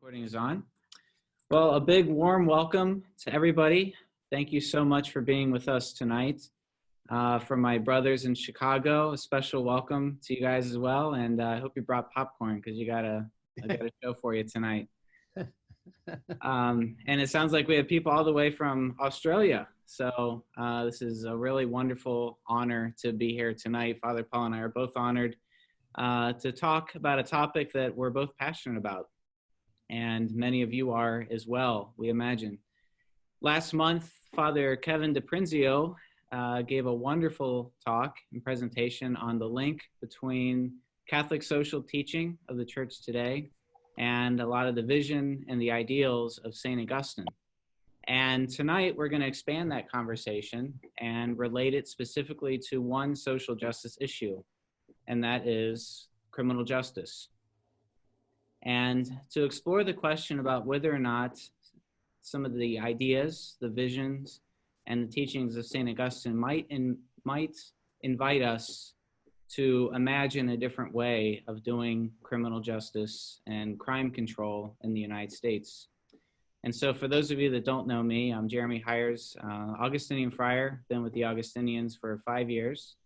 Recording is on. Well, a big warm welcome to everybody. Thank you so much for being with us tonight. From my brothers in Chicago, a special welcome to you guys as well. And I hope you brought popcorn because I got a show for you tonight. And it sounds like we have people all the way from Australia. So this is a really wonderful honor to be here tonight. Father Paul and I are both honored to talk about a topic that we're both passionate about. And many of you are as well, we imagine. Last month, Father Kevin DiPrinzio gave a wonderful talk and presentation on the link between Catholic social teaching of the Church today and a lot of the vision and the ideals of St. Augustine. And tonight, we're going to expand that conversation and relate it specifically to one social justice issue, and that is criminal justice. And to explore the question about whether or not some of the ideas, the visions, and the teachings of St. Augustine might invite us to imagine a different way of doing criminal justice and crime control in the United States. And so for those of you that don't know me, I'm Jeremy Hiers, Augustinian friar, been with the Augustinians for 5 years,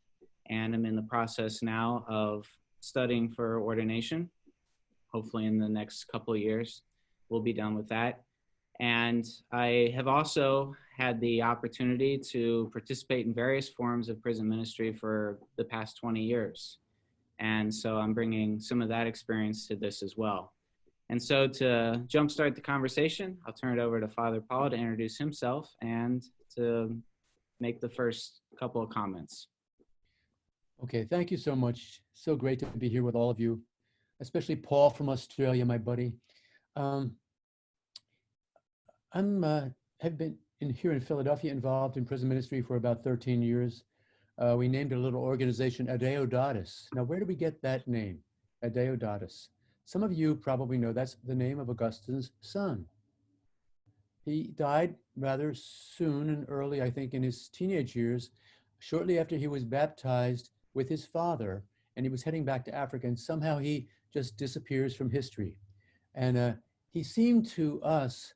and I'm in the process now of studying for ordination. Hopefully in the next couple of years, we'll be done with that. And I have also had the opportunity to participate in various forms of prison ministry for the past 20 years. And so I'm bringing some of that experience to this as well. And so to jumpstart the conversation, I'll turn it over to Father Paul to introduce himself and to make the first couple of comments. Okay, thank you so much. So great to be here with all of you, especially Paul from Australia, my buddy. Have been here in Philadelphia involved in prison ministry for about 13 years. We named a little organization Adeodatus. Now, where do we get that name, Adeodatus? Some of you probably know that's the name of Augustine's son. He died rather soon and early, I think, in his teenage years, shortly after he was baptized with his father, and he was heading back to Africa, and somehow he just disappears from history. And he seemed to us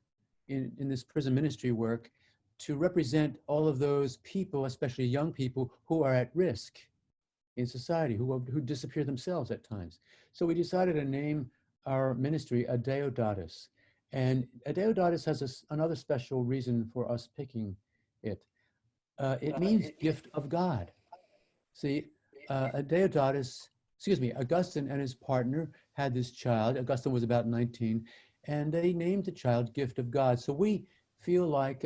in this prison ministry work to represent all of those people, especially young people, who are at risk in society, who disappear themselves at times. So we decided to name our ministry Adeodatus. And Adeodatus has another special reason for us picking it. It means gift of God. See, Augustine and his partner had this child. Augustine was about 19, and they named the child Gift of God. So we feel like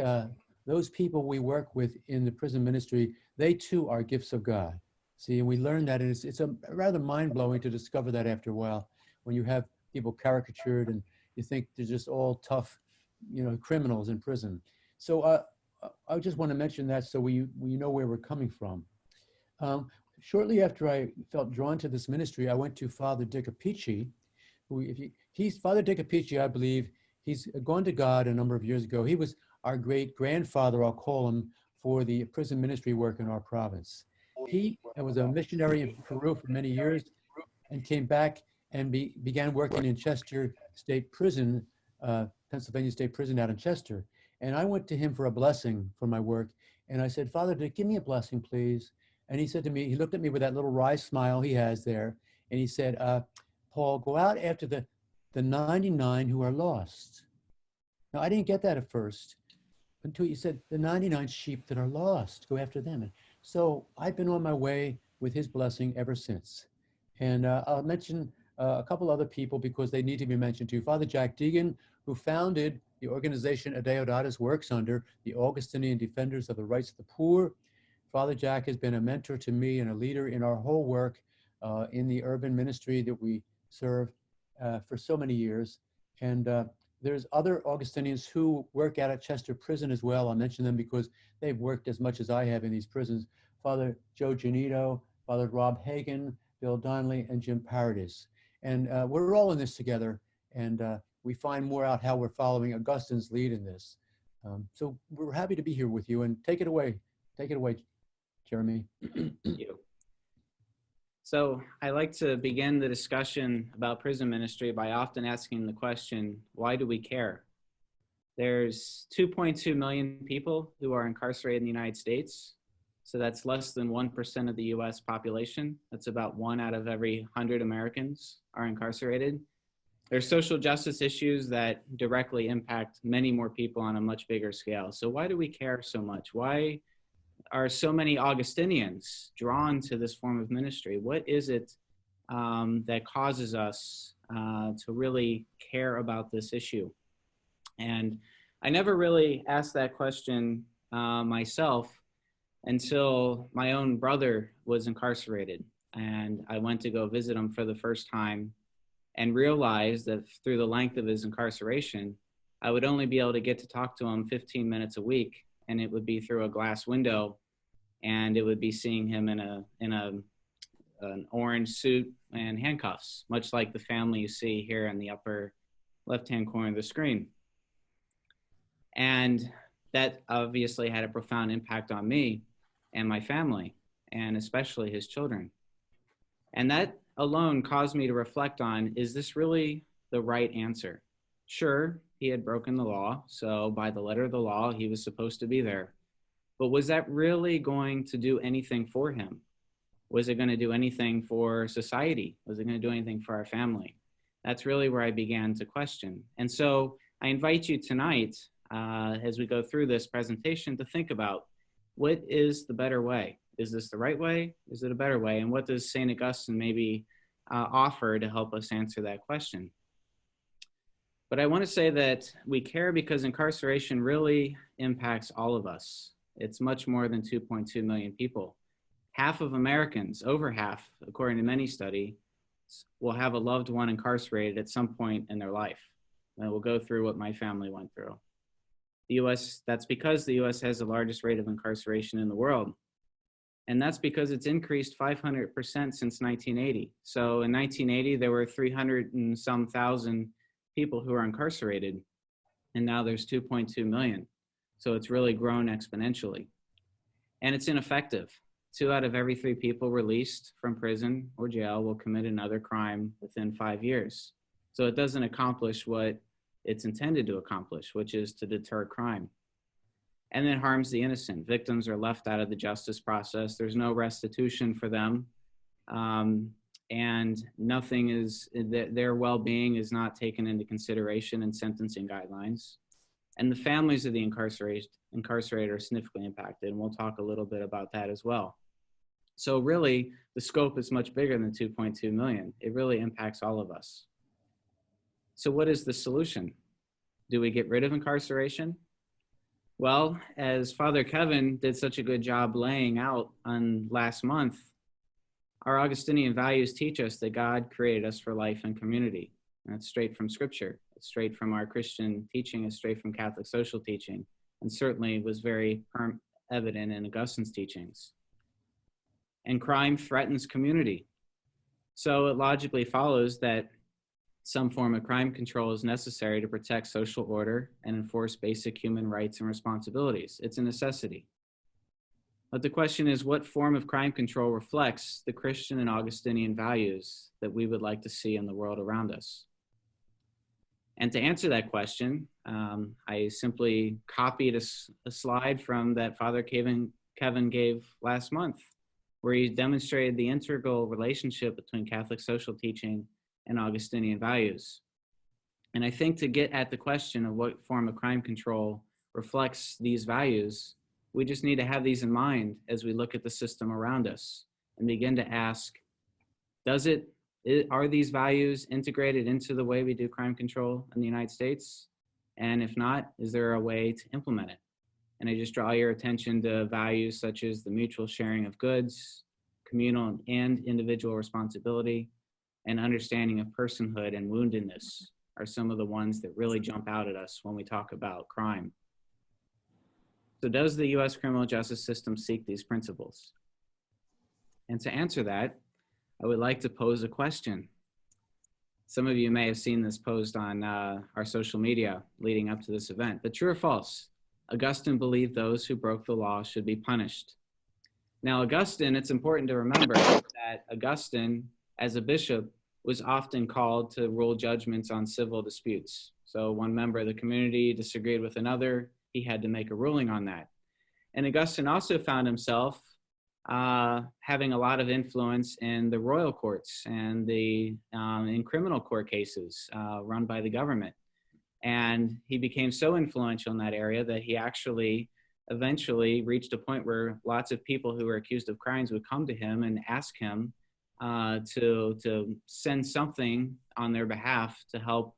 those people we work with in the prison ministry, they too are gifts of God. See, and we learned that, and it's a rather mind-blowing to discover that after a while, when you have people caricatured and you think they're just all tough, criminals in prison. So I just want to mention that so we know where we're coming from. Shortly after I felt drawn to this ministry, I went to Father Dicapici, Father Dicapici, I believe, he's gone to God a number of years ago. He was our great grandfather, I'll call him, for the prison ministry work in our province. He was a missionary in Peru for many years and came back and began working in Chester State Prison, Pennsylvania State Prison out in Chester. And I went to him for a blessing for my work. And I said, Father, give me a blessing, please. And he said to me, he looked at me with that little wry smile he has there. And he said, Paul, go out after the 99 who are lost. Now, I didn't get that at first until he said, the 99 sheep that are lost, go after them. And so I've been on my way with his blessing ever since. And I'll mention a couple other people because they need to be mentioned too. Father Jack Deegan, who founded the organization Adeodatus works under, the Augustinian Defenders of the Rights of the Poor. Father Jack has been a mentor to me and a leader in our whole work in the urban ministry that we serve for so many years. And there's other Augustinians who work out at Chester Prison as well. I'll mention them because they've worked as much as I have in these prisons. Father Joe Janito, Father Rob Hagan, Bill Donnelly, and Jim Paradis. And we're all in this together, and we find more out how we're following Augustine's lead in this. So we're happy to be here with you, and take it away, Jeremy. Thank you. So I like to begin the discussion about prison ministry by often asking the question, why do we care? There's 2.2 million people who are incarcerated in the United States. So that's less than 1% of the US population. That's about 1 out of every 100 Americans are incarcerated. There's social justice issues that directly impact many more people on a much bigger scale. So why do we care so much? Why are so many Augustinians drawn to this form of ministry? What is it that causes us to really care about this issue? And I never really asked that question myself until my own brother was incarcerated. And I went to go visit him for the first time and realized that through the length of his incarceration, I would only be able to get to talk to him 15 minutes a week. And it would be through a glass window, and it would be seeing him in an orange suit and handcuffs, much like the family you see here in the upper left-hand corner of the screen. And that obviously had a profound impact on me and my family, and especially his children. And that alone caused me to reflect on, is this really the right answer? Sure, he had broken the law, so by the letter of the law, he was supposed to be there. But was that really going to do anything for him? Was it going to do anything for society? Was it going to do anything for our family? That's really where I began to question. And so I invite you tonight, as we go through this presentation, to think about, what is the better way? Is this the right way? Is it a better way? And what does St. Augustine maybe offer to help us answer that question? But I want to say that we care because incarceration really impacts all of us. It's much more than 2.2 million people. Half of Americans, over half, according to many studies, will have a loved one incarcerated at some point in their life. And we'll go through what my family went through. The US, that's because the US has the largest rate of incarceration in the world. And that's because it's increased 500% since 1980. So in 1980, there were 300 and some thousand people who are incarcerated, and now there's 2.2 million. So it's really grown exponentially. And it's ineffective. 2 out of every 3 people released from prison or jail will commit another crime within 5 years. So it doesn't accomplish what it's intended to accomplish, which is to deter crime. And then harms the innocent. Victims are left out of the justice process. There's no restitution for them. And nothing is, their well-being is not taken into consideration in sentencing guidelines. And the families of the incarcerated are significantly impacted. And we'll talk a little bit about that as well. So really, the scope is much bigger than 2.2 million. It really impacts all of us. So what is the solution? Do we get rid of incarceration? Well, as Father Kevin did such a good job laying out on last month, our Augustinian values teach us that God created us for life and community. And that's straight from Scripture. It's straight from our Christian teaching. It's straight from Catholic social teaching. And certainly was very evident in Augustine's teachings. And crime threatens community. So it logically follows that some form of crime control is necessary to protect social order and enforce basic human rights and responsibilities. It's a necessity. But the question is, what form of crime control reflects the Christian and Augustinian values that we would like to see in the world around us? And to answer that question, I simply copied a slide from that Father Kevin gave last month, where he demonstrated the integral relationship between Catholic social teaching and Augustinian values. And I think to get at the question of what form of crime control reflects these values, we just need to have these in mind as we look at the system around us and begin to ask, are these values integrated into the way we do crime control in the United States? And if not, is there a way to implement it? And I just draw your attention to values such as the mutual sharing of goods, communal and individual responsibility, and understanding of personhood and woundedness are some of the ones that really jump out at us when we talk about crime. So does the US criminal justice system seek these principles? And to answer that, I would like to pose a question. Some of you may have seen this posed on our social media leading up to this event. But true or false? Augustine believed those who broke the law should be punished. Now, Augustine, it's important to remember that Augustine, as a bishop, was often called to rule judgments on civil disputes. So one member of the community disagreed with another, he had to make a ruling on that. And Augustine also found himself having a lot of influence in the royal courts and in criminal court cases run by the government. And he became so influential in that area that he actually eventually reached a point where lots of people who were accused of crimes would come to him and ask him to send something on their behalf to help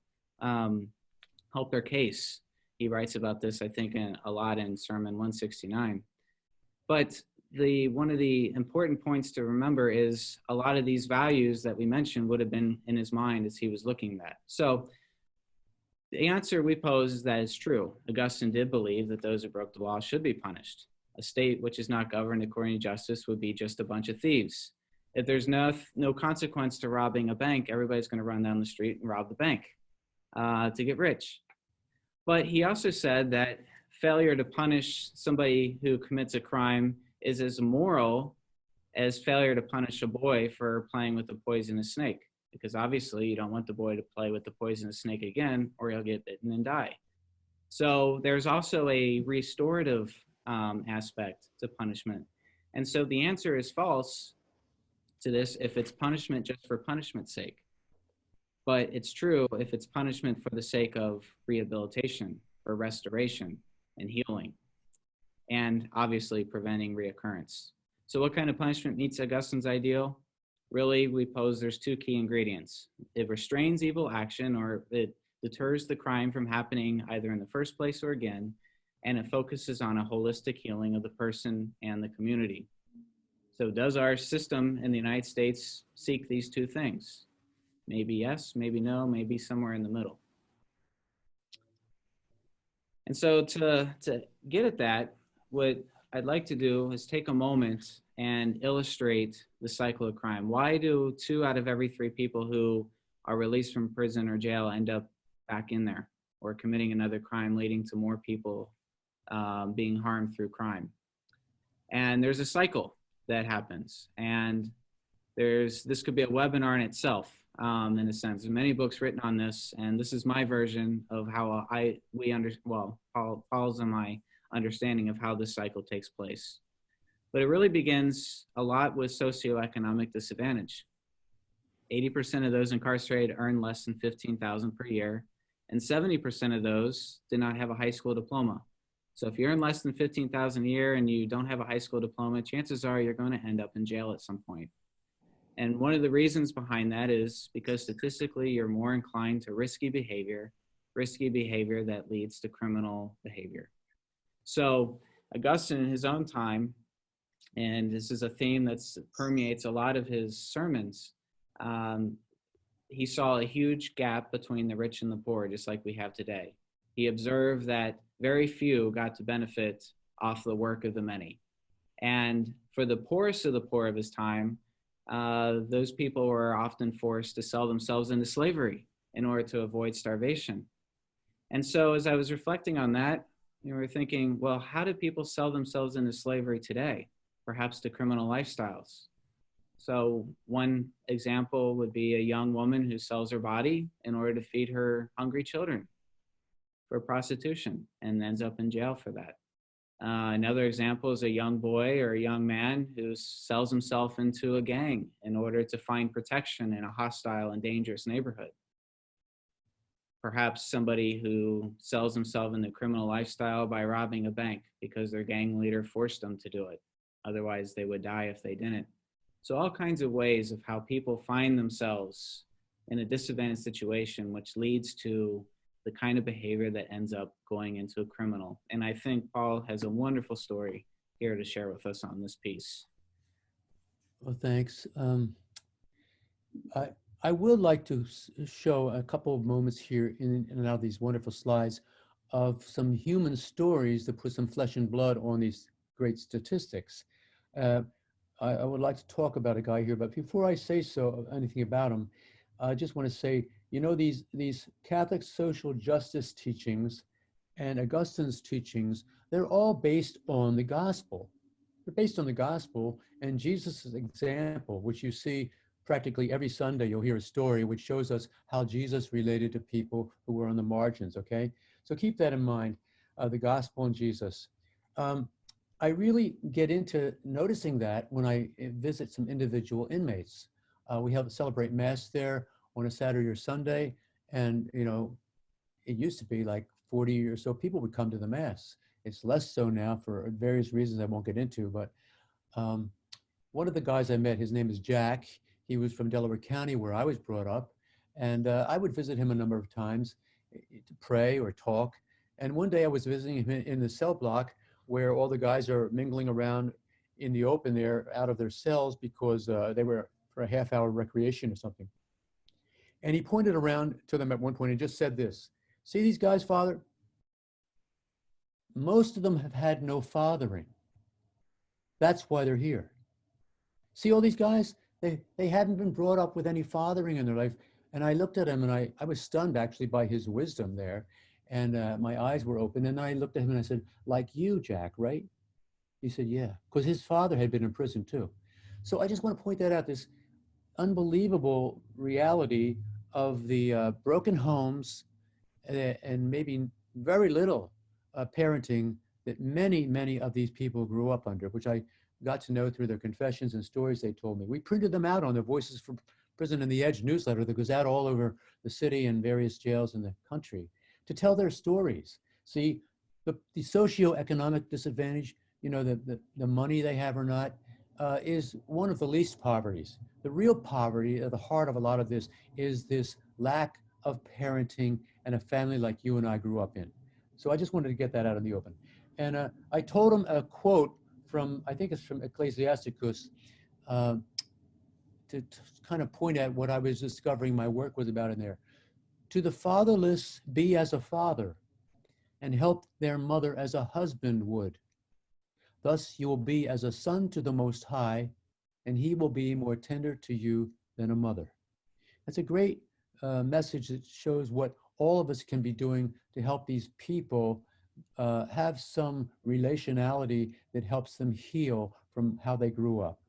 their case. He writes about this, I think, a lot in Sermon 169. But one of the important points to remember is a lot of these values that we mentioned would have been in his mind as he was looking at that. So the answer we pose is that it's true. Augustine did believe that those who broke the law should be punished. A state which is not governed according to justice would be just a bunch of thieves. If there's no consequence to robbing a bank, everybody's going to run down the street and rob the bank to get rich. But he also said that failure to punish somebody who commits a crime is as moral as failure to punish a boy for playing with a poisonous snake, because obviously you don't want the boy to play with the poisonous snake again or he'll get bitten and die. So there's also a restorative aspect to punishment. And so the answer is false to this if it's punishment just for punishment's sake. But it's true if it's punishment for the sake of rehabilitation or restoration and healing, and obviously preventing reoccurrence. So what kind of punishment meets Augustine's ideal? Really, we pose there's two key ingredients. It restrains evil action, or it deters the crime from happening either in the first place or again, and it focuses on a holistic healing of the person and the community. So does our system in the United States seek these two things? Maybe yes, maybe no, maybe somewhere in the middle. And so to get at that, what I'd like to do is take a moment and illustrate the cycle of crime. Why do 2 out of every 3 people who are released from prison or jail end up back in there or committing another crime, leading to more people being harmed through crime? And there's a cycle that happens. And this could be a webinar in itself, in a sense. There's many books written on this, and this is my version of how Paul's and my understanding of how this cycle takes place. But it really begins a lot with socioeconomic disadvantage. 80% of those incarcerated earn less than $15,000 per year, and 70% of those did not have a high school diploma. So if you earn less than $15,000 a year and you don't have a high school diploma, chances are you're going to end up in jail at some point. And one of the reasons behind that is because statistically you're more inclined to risky behavior that leads to criminal behavior. So Augustine in his own time, and this is a theme that permeates a lot of his sermons, he saw a huge gap between the rich and the poor, just like we have today. He observed that very few got to benefit off the work of the many. And for the poorest of the poor of his time, those people were often forced to sell themselves into slavery in order to avoid starvation. And so as I was reflecting on that, we were thinking, well, how do people sell themselves into slavery today? Perhaps to criminal lifestyles. So one example would be a young woman who sells her body in order to feed her hungry children for prostitution and ends up in jail for that. Another example is a young boy or a young man who sells himself into a gang in order to find protection in a hostile and dangerous neighborhood. Perhaps somebody who sells himself in the criminal lifestyle by robbing a bank because their gang leader forced them to do it. Otherwise, they would die if they didn't. So all kinds of ways of how people find themselves in a disadvantaged situation, which leads to the kind of behavior that ends up going into a criminal. And I think Paul has a wonderful story here to share with us on this piece. Well, thanks. I would like to show a couple of moments here in and out of these wonderful slides of some human stories that put some flesh and blood on these great statistics. I would like to talk about a guy here, but before I say anything about him, I just want to say, you know, these Catholic social justice teachings and Augustine's teachings, they're all based on the gospel. they're based on the gospel and Jesus' example, which you see practically every Sunday. You'll hear a story which shows us how Jesus related to people who were on the margins, okay? So keep that in mind, the gospel and Jesus. I really get into noticing that when I visit some individual inmates. We celebrate Mass there on a Saturday or Sunday, and it used to be like 40 or so people would come to the Mass. It's less so now for various reasons I won't get into, but one of the guys I met, his name is Jack. He was from Delaware County, where I was brought up, and I would visit him a number of times to pray or talk. And one day I was visiting him in the cell block where all the guys are mingling around in the open there out of their cells because they were for a half-hour recreation or something. And he pointed around to them at one point and just said this: "See these guys, Father? Most of them have had no fathering. That's why they're here. See all these guys? They hadn't been brought up with any fathering in their life." And I looked at him and I was stunned actually by his wisdom there. And my eyes were open and I looked at him and I said, "Like you, Jack, right?" He said, "Yeah," because his father had been in prison too. So I just want to point that out, this unbelievable reality of the broken homes and maybe very little parenting that many, many of these people grew up under, which I got to know through their confessions and stories they told me. We printed them out on the Voices from Prison and the Edge newsletter that goes out all over the city and various jails in the country to tell their stories. See, the socioeconomic disadvantage, the money they have or not, is one of the least poverties. The real poverty at the heart of a lot of this is this lack of parenting and a family like you and I grew up in. So I just wanted to get that out in the open. And I told him a quote from, I think it's from Ecclesiasticus, to kind of point at what I was discovering my work was about in there. "To the fatherless be as a father, and help their mother as a husband would. Thus you will be as a son to the Most High, and he will be more tender to you than a mother." That's a great message that shows what all of us can be doing to help these people have some relationality that helps them heal from how they grew up.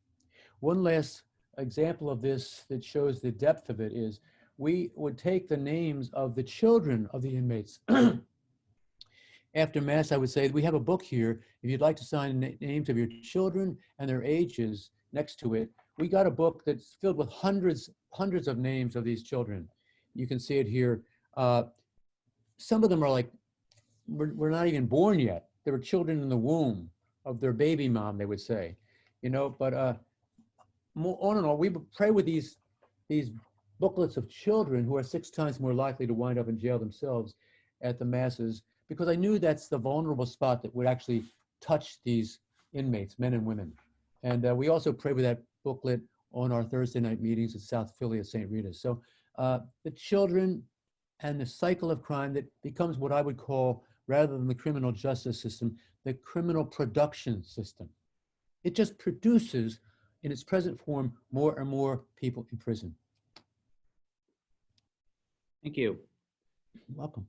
One last example of this that shows the depth of it is we would take the names of the children of the inmates. After Mass, I would say, "We have a book here. If you'd like to sign names of your children and their ages next to it." We got a book that's filled with hundreds of names of these children. You can see it here. Some of them are like, we're not even born yet. They were children in the womb of their baby mom, they would say. But more on and on, we pray with these booklets of children who are 6 times more likely to wind up in jail themselves at the Masses, because I knew that's the vulnerable spot that would actually touch these inmates, men and women. And we also pray with that booklet on our Thursday night meetings at South Philly at St. Rita's. So the children and the cycle of crime that becomes what I would call, rather than the criminal justice system, the criminal production system. It just produces, in its present form, more and more people in prison. Thank you. You're welcome.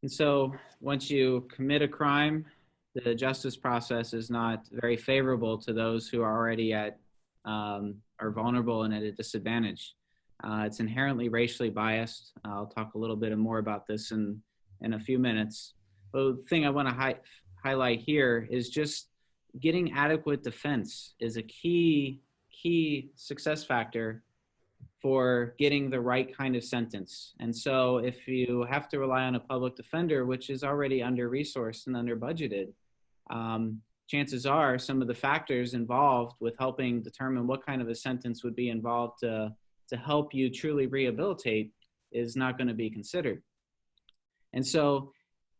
And so once you commit a crime, the justice process is not very favorable to those who are already are vulnerable and at a disadvantage. It's inherently racially biased. I'll talk a little bit more about this in a few minutes. But the thing I want to highlight here is just getting adequate defense is a key success factor for getting the right kind of sentence. And so if you have to rely on a public defender, which is already under-resourced and under-budgeted, chances are some of the factors involved with helping determine what kind of a sentence would be involved to help you truly rehabilitate is not going to be considered. And so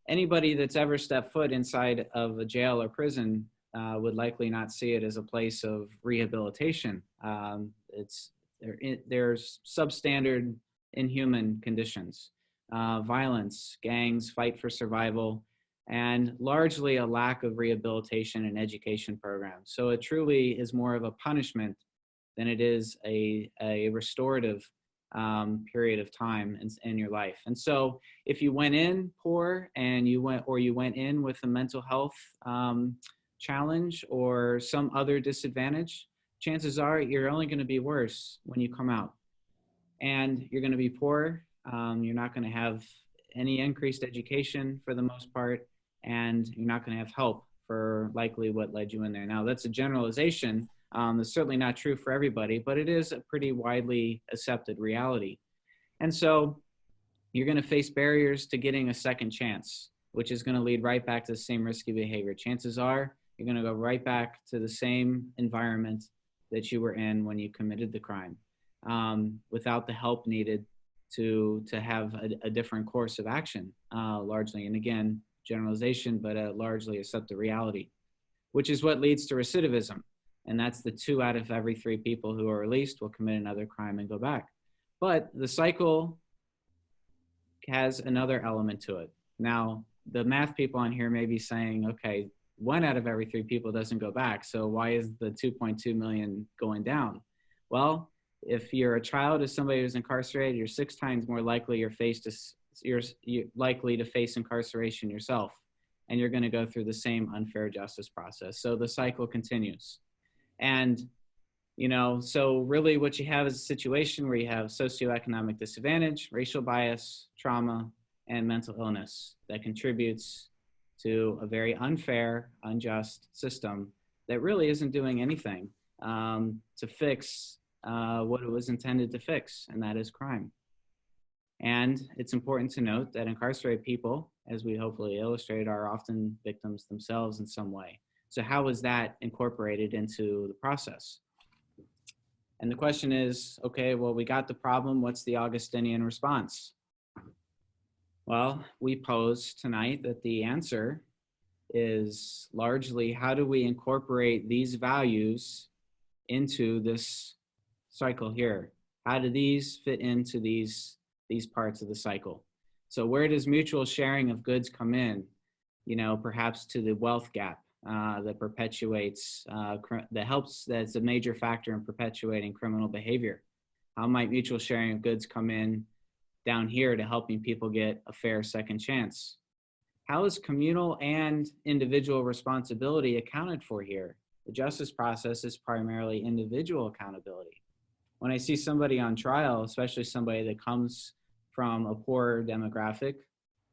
anybody that's ever stepped foot inside of a jail or prison would likely not see it as a place of rehabilitation. There's substandard, inhuman conditions, violence, gangs, fight for survival, and largely a lack of rehabilitation and education programs. So it truly is more of a punishment than it is a restorative period of time in your life. And so if you went in poor and you went in with a mental health challenge or some other disadvantage, chances are you're only going to be worse when you come out. And you're going to be poor. You're not going to have any increased education for the most part, and you're not going to have help for likely what led you in there. Now, that's a generalization. That's certainly not true for everybody, but it is a pretty widely accepted reality. And so you're going to face barriers to getting a second chance, which is going to lead right back to the same risky behavior. Chances are you're going to go right back to the same environment that you were in when you committed the crime, without the help needed to have a different course of action, largely. And again, generalization, but largely accept the reality, which is what leads to recidivism. And that's the 2 out of every 3 people who are released will commit another crime and go back. But the cycle has another element to it. Now, the math people on here may be saying, okay, 1 out of every 3 people doesn't go back. So why is the 2.2 million going down? Well, if you're a child of somebody who's incarcerated, you're 6 times more likely you're likely to face incarceration yourself, and you're going to go through the same unfair justice process. So the cycle continues. And, so really what you have is a situation where you have socioeconomic disadvantage, racial bias, trauma, and mental illness that contributes to a very unfair, unjust system that really isn't doing anything to fix what it was intended to fix, and that is crime. And it's important to note that incarcerated people, as we hopefully illustrated, are often victims themselves in some way. So how is that incorporated into the process? And the question is, okay, well, we got the problem. What's the Augustinian response? Well, we pose tonight that the answer is largely, how do we incorporate these values into this cycle here? How do these fit into these parts of the cycle? So where does mutual sharing of goods come in? Perhaps to the wealth gap that perpetuates, that's a major factor in perpetuating criminal behavior. How might mutual sharing of goods come in down here to helping people get a fair second chance? How is communal and individual responsibility accounted for here? The justice process is primarily individual accountability. When I see somebody on trial, especially somebody that comes from a poor demographic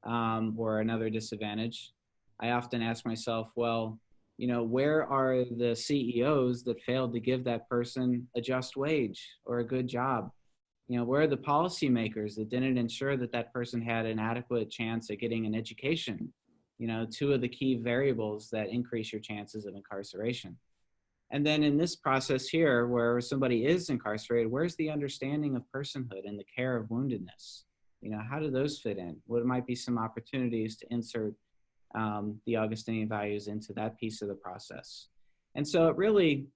or another disadvantage, I often ask myself, well, where are the CEOs that failed to give that person a just wage or a good job? Where are the policymakers that didn't ensure that that person had an adequate chance at getting an education? 2 of the key variables that increase your chances of incarceration. And then in this process here, where somebody is incarcerated, where's the understanding of personhood and the care of woundedness? How do those fit in? What might be some opportunities to insert the Augustinian values into that piece of the process? And so it really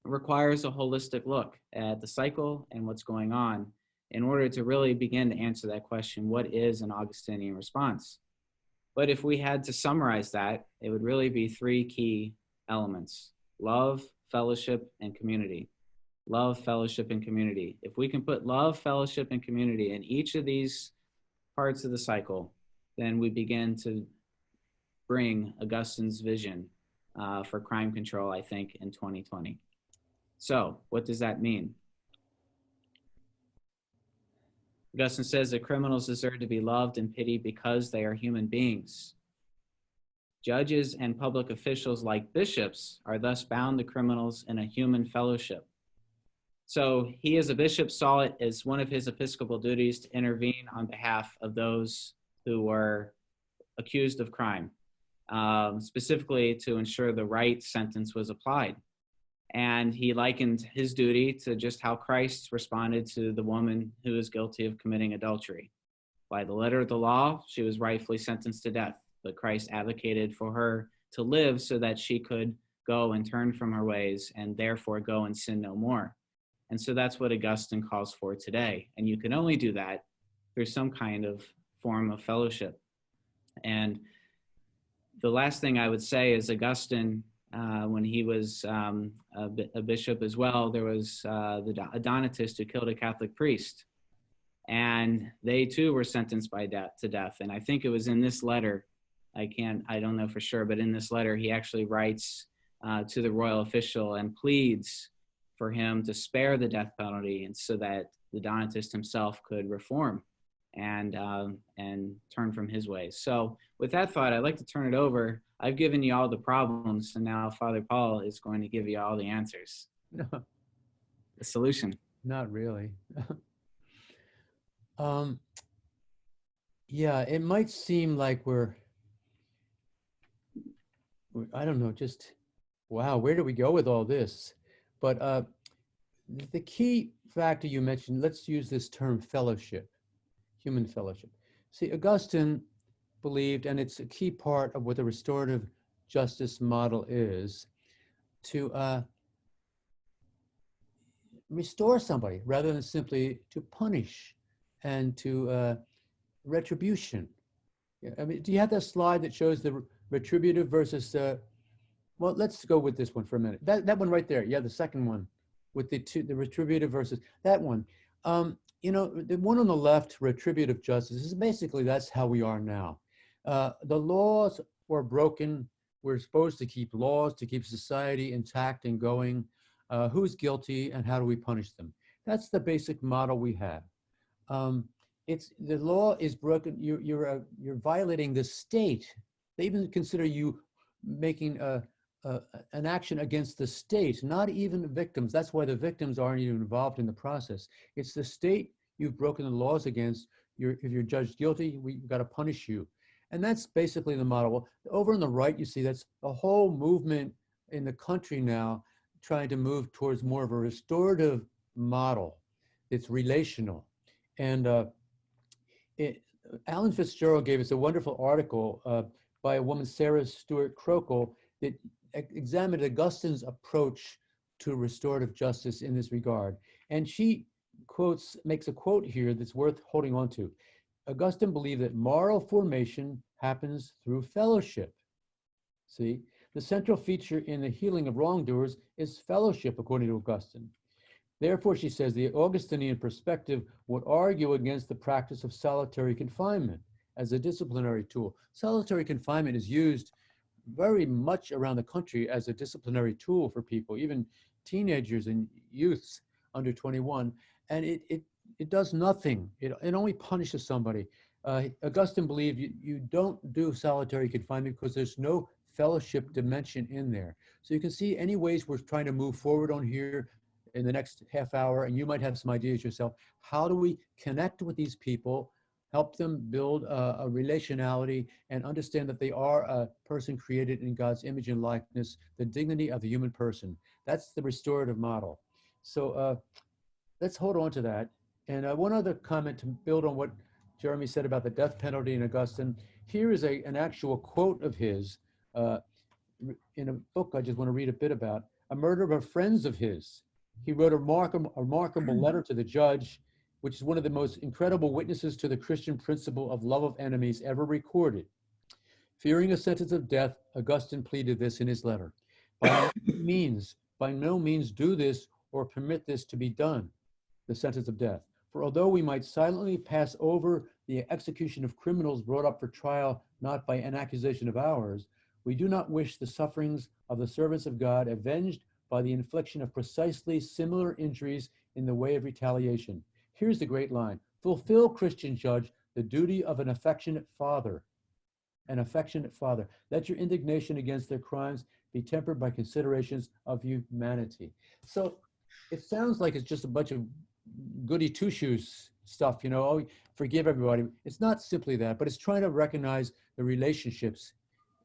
requires a holistic look at the cycle and what's going on in order to really begin to answer that question, what is an Augustinian response? But if we had to summarize that, it would really be 3 key elements: love, fellowship, and community. Love, fellowship, and community. If we can put love, fellowship, and community in each of these parts of the cycle, then we begin to bring Augustine's vision for crime control, I think, in 2020. So what does that mean? Augustine says that criminals deserve to be loved and pitied because they are human beings. Judges and public officials like bishops are thus bound to criminals in a human fellowship. So he, as a bishop, saw it as one of his episcopal duties to intervene on behalf of those who were accused of crime, specifically to ensure the right sentence was applied. And he likened his duty to just how Christ responded to the woman who was guilty of committing adultery. By the letter of the law, she was rightfully sentenced to death, but Christ advocated for her to live so that she could go and turn from her ways and therefore go and sin no more. And so that's what Augustine calls for today. And you can only do that through some kind of form of fellowship. And the last thing I would say is Augustine, when he was a bishop as well, there was the Adeodatus who killed a Catholic priest. And they too were sentenced to death. And I think it was in this letter I don't know for sure, but in this letter, he actually writes to the royal official and pleads for him to spare the death penalty, and so that the Donatist himself could reform and turn from his ways. So with that thought, I'd like to turn it over. I've given you all the problems, and now Father Paul is going to give you all the answers. No, The solution. not really. Yeah, it might seem like I don't know, just, wow, where do we go with all this? But the key factor you mentioned, let's use this term fellowship, human fellowship. See, Augustine believed, and it's a key part of what the restorative justice model is, to restore somebody rather than simply to punish and to retribution. Yeah, I mean, do you have that slide that shows the retributive versus, well, let's go with this one for a minute. That one right there. Yeah, the second one with the retributive versus that one. You know, the one on the left, retributive justice, is basically that's how we are now. The laws were broken. We're supposed to keep laws to keep society intact and going. Who's guilty and how do we punish them? That's the basic model we have. The law is broken. You're violating the state. They even consider you making an action against the state, not even the victims. That's why the victims aren't even involved in the process. It's the state you've broken the laws against. If you're judged guilty, we've got to punish you. And that's basically the model. Well, over on the right, you see that's a whole movement in the country now trying to move towards more of a restorative model. It's relational. And Alan Fitzgerald gave us a wonderful article by a woman, Sarah Stewart Krokel, that examined Augustine's approach to restorative justice in this regard. And she makes a quote here that's worth holding on to. Augustine believed that moral formation happens through fellowship. See, the central feature in the healing of wrongdoers is fellowship, according to Augustine. Therefore, she says, the Augustinian perspective would argue against the practice of solitary confinement as a disciplinary tool. Solitary confinement is used very much around the country as a disciplinary tool for people, even teenagers and youths under 21, and it does nothing. It only punishes somebody. Augustine believed you don't do solitary confinement because there's no fellowship dimension in there. So you can see any ways we're trying to move forward on here in the next half hour, and you might have some ideas yourself. How do we connect with these people, help them build a relationality, and understand that they are a person created in God's image and likeness, the dignity of the human person? That's the restorative model. So let's hold on to that. And one other comment to build on what Jeremy said about the death penalty in Augustine. Here is an actual quote of his in a book I just want to read a bit about, A Murder of Friends of His. He wrote a remarkable letter to the judge, which is one of the most incredible witnesses to the Christian principle of love of enemies ever recorded. Fearing a sentence of death, Augustine pleaded this in his letter. By no means do this or permit this to be done, the sentence of death. For although we might silently pass over the execution of criminals brought up for trial not by an accusation of ours, we do not wish the sufferings of the servants of God avenged by the infliction of precisely similar injuries in the way of retaliation. Here's the great line. Fulfill, Christian judge, the duty of an affectionate father. An affectionate father. Let your indignation against their crimes be tempered by considerations of humanity. So it sounds like it's just a bunch of goody two-shoes stuff, you know, oh, forgive everybody. It's not simply that, but it's trying to recognize the relationships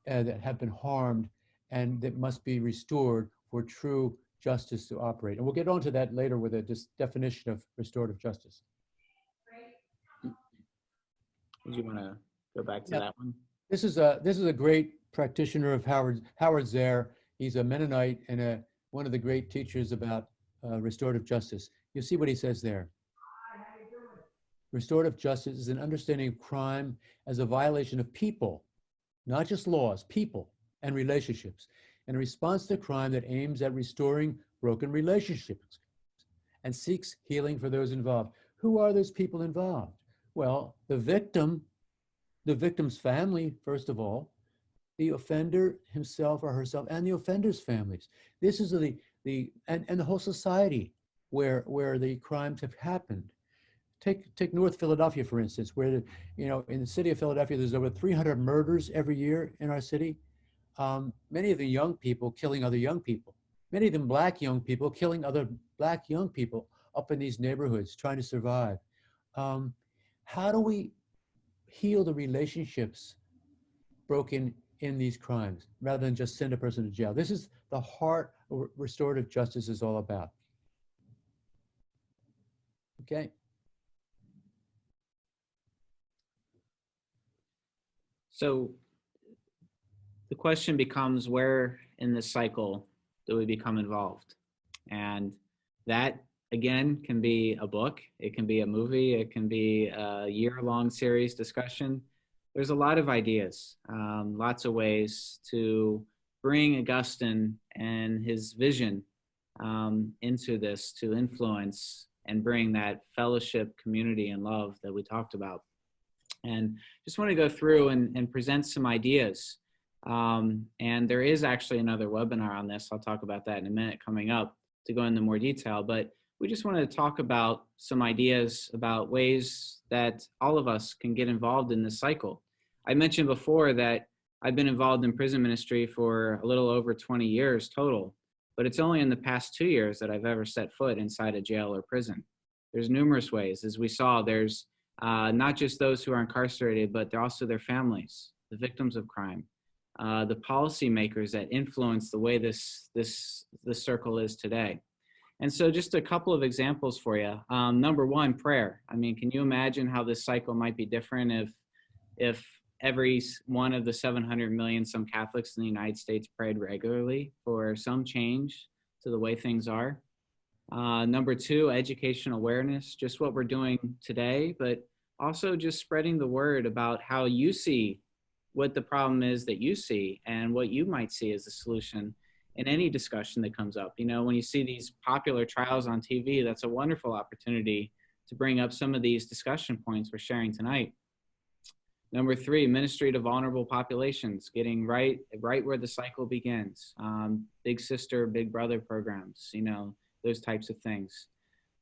that have been harmed and that must be restored for true justice to operate. And we'll get onto that later with a definition of restorative justice. Did you want to go back to that one? This is a great practitioner of Howard Zehr. He's a Mennonite and one of the great teachers about restorative justice. You see what he says there. Restorative justice is an understanding of crime as a violation of people, not just laws, people and relationships, and a response to crime that aims at restoring broken relationships and seeks healing for those involved. Who are those people involved? Well, the victim's family, first of all, the offender himself or herself and the offender's families. This is and the whole society where the crimes have happened. Take North Philadelphia, for instance, where, in the city of Philadelphia, there's over 300 murders every year in our city. Many of the young people killing other young people. Many of them Black young people killing other Black young people up in these neighborhoods trying to survive. How do we heal the relationships broken in these crimes rather than just send a person to jail? This is the heart of what restorative justice is all about. Okay. So the question becomes, where in this cycle do we become involved? And that, again, can be a book, it can be a movie, it can be a year-long series discussion. There's a lot of ideas, lots of ways to bring Augustine and his vision into this, to influence and bring that fellowship, community, and love that we talked about. And just want to go through and present some ideas. And there is actually another webinar on this. I'll talk about that in a minute coming up to go into more detail. But we just wanted to talk about some ideas about ways that all of us can get involved in this cycle. I mentioned before that I've been involved in prison ministry for a little over 20 years total, but it's only in the past 2 years that I've ever set foot inside a jail or prison. There's numerous ways. As we saw, there's not just those who are incarcerated, but they're also their families, the victims of crime, the policymakers that influence the way this circle is today. And so just a couple of examples for you. Number one, prayer. I mean, can you imagine how this cycle might be different if every one of the 700 million some Catholics in the United States prayed regularly for some change to the way things are? Number two, education awareness, just what we're doing today, but also just spreading the word about how you see what the problem is that you see and what you might see as a solution in any discussion that comes up. You know, when you see these popular trials on TV, that's a wonderful opportunity to bring up some of these discussion points we're sharing tonight. Number three, ministry to vulnerable populations, getting right where the cycle begins. Big sister, big brother programs, you know, those types of things.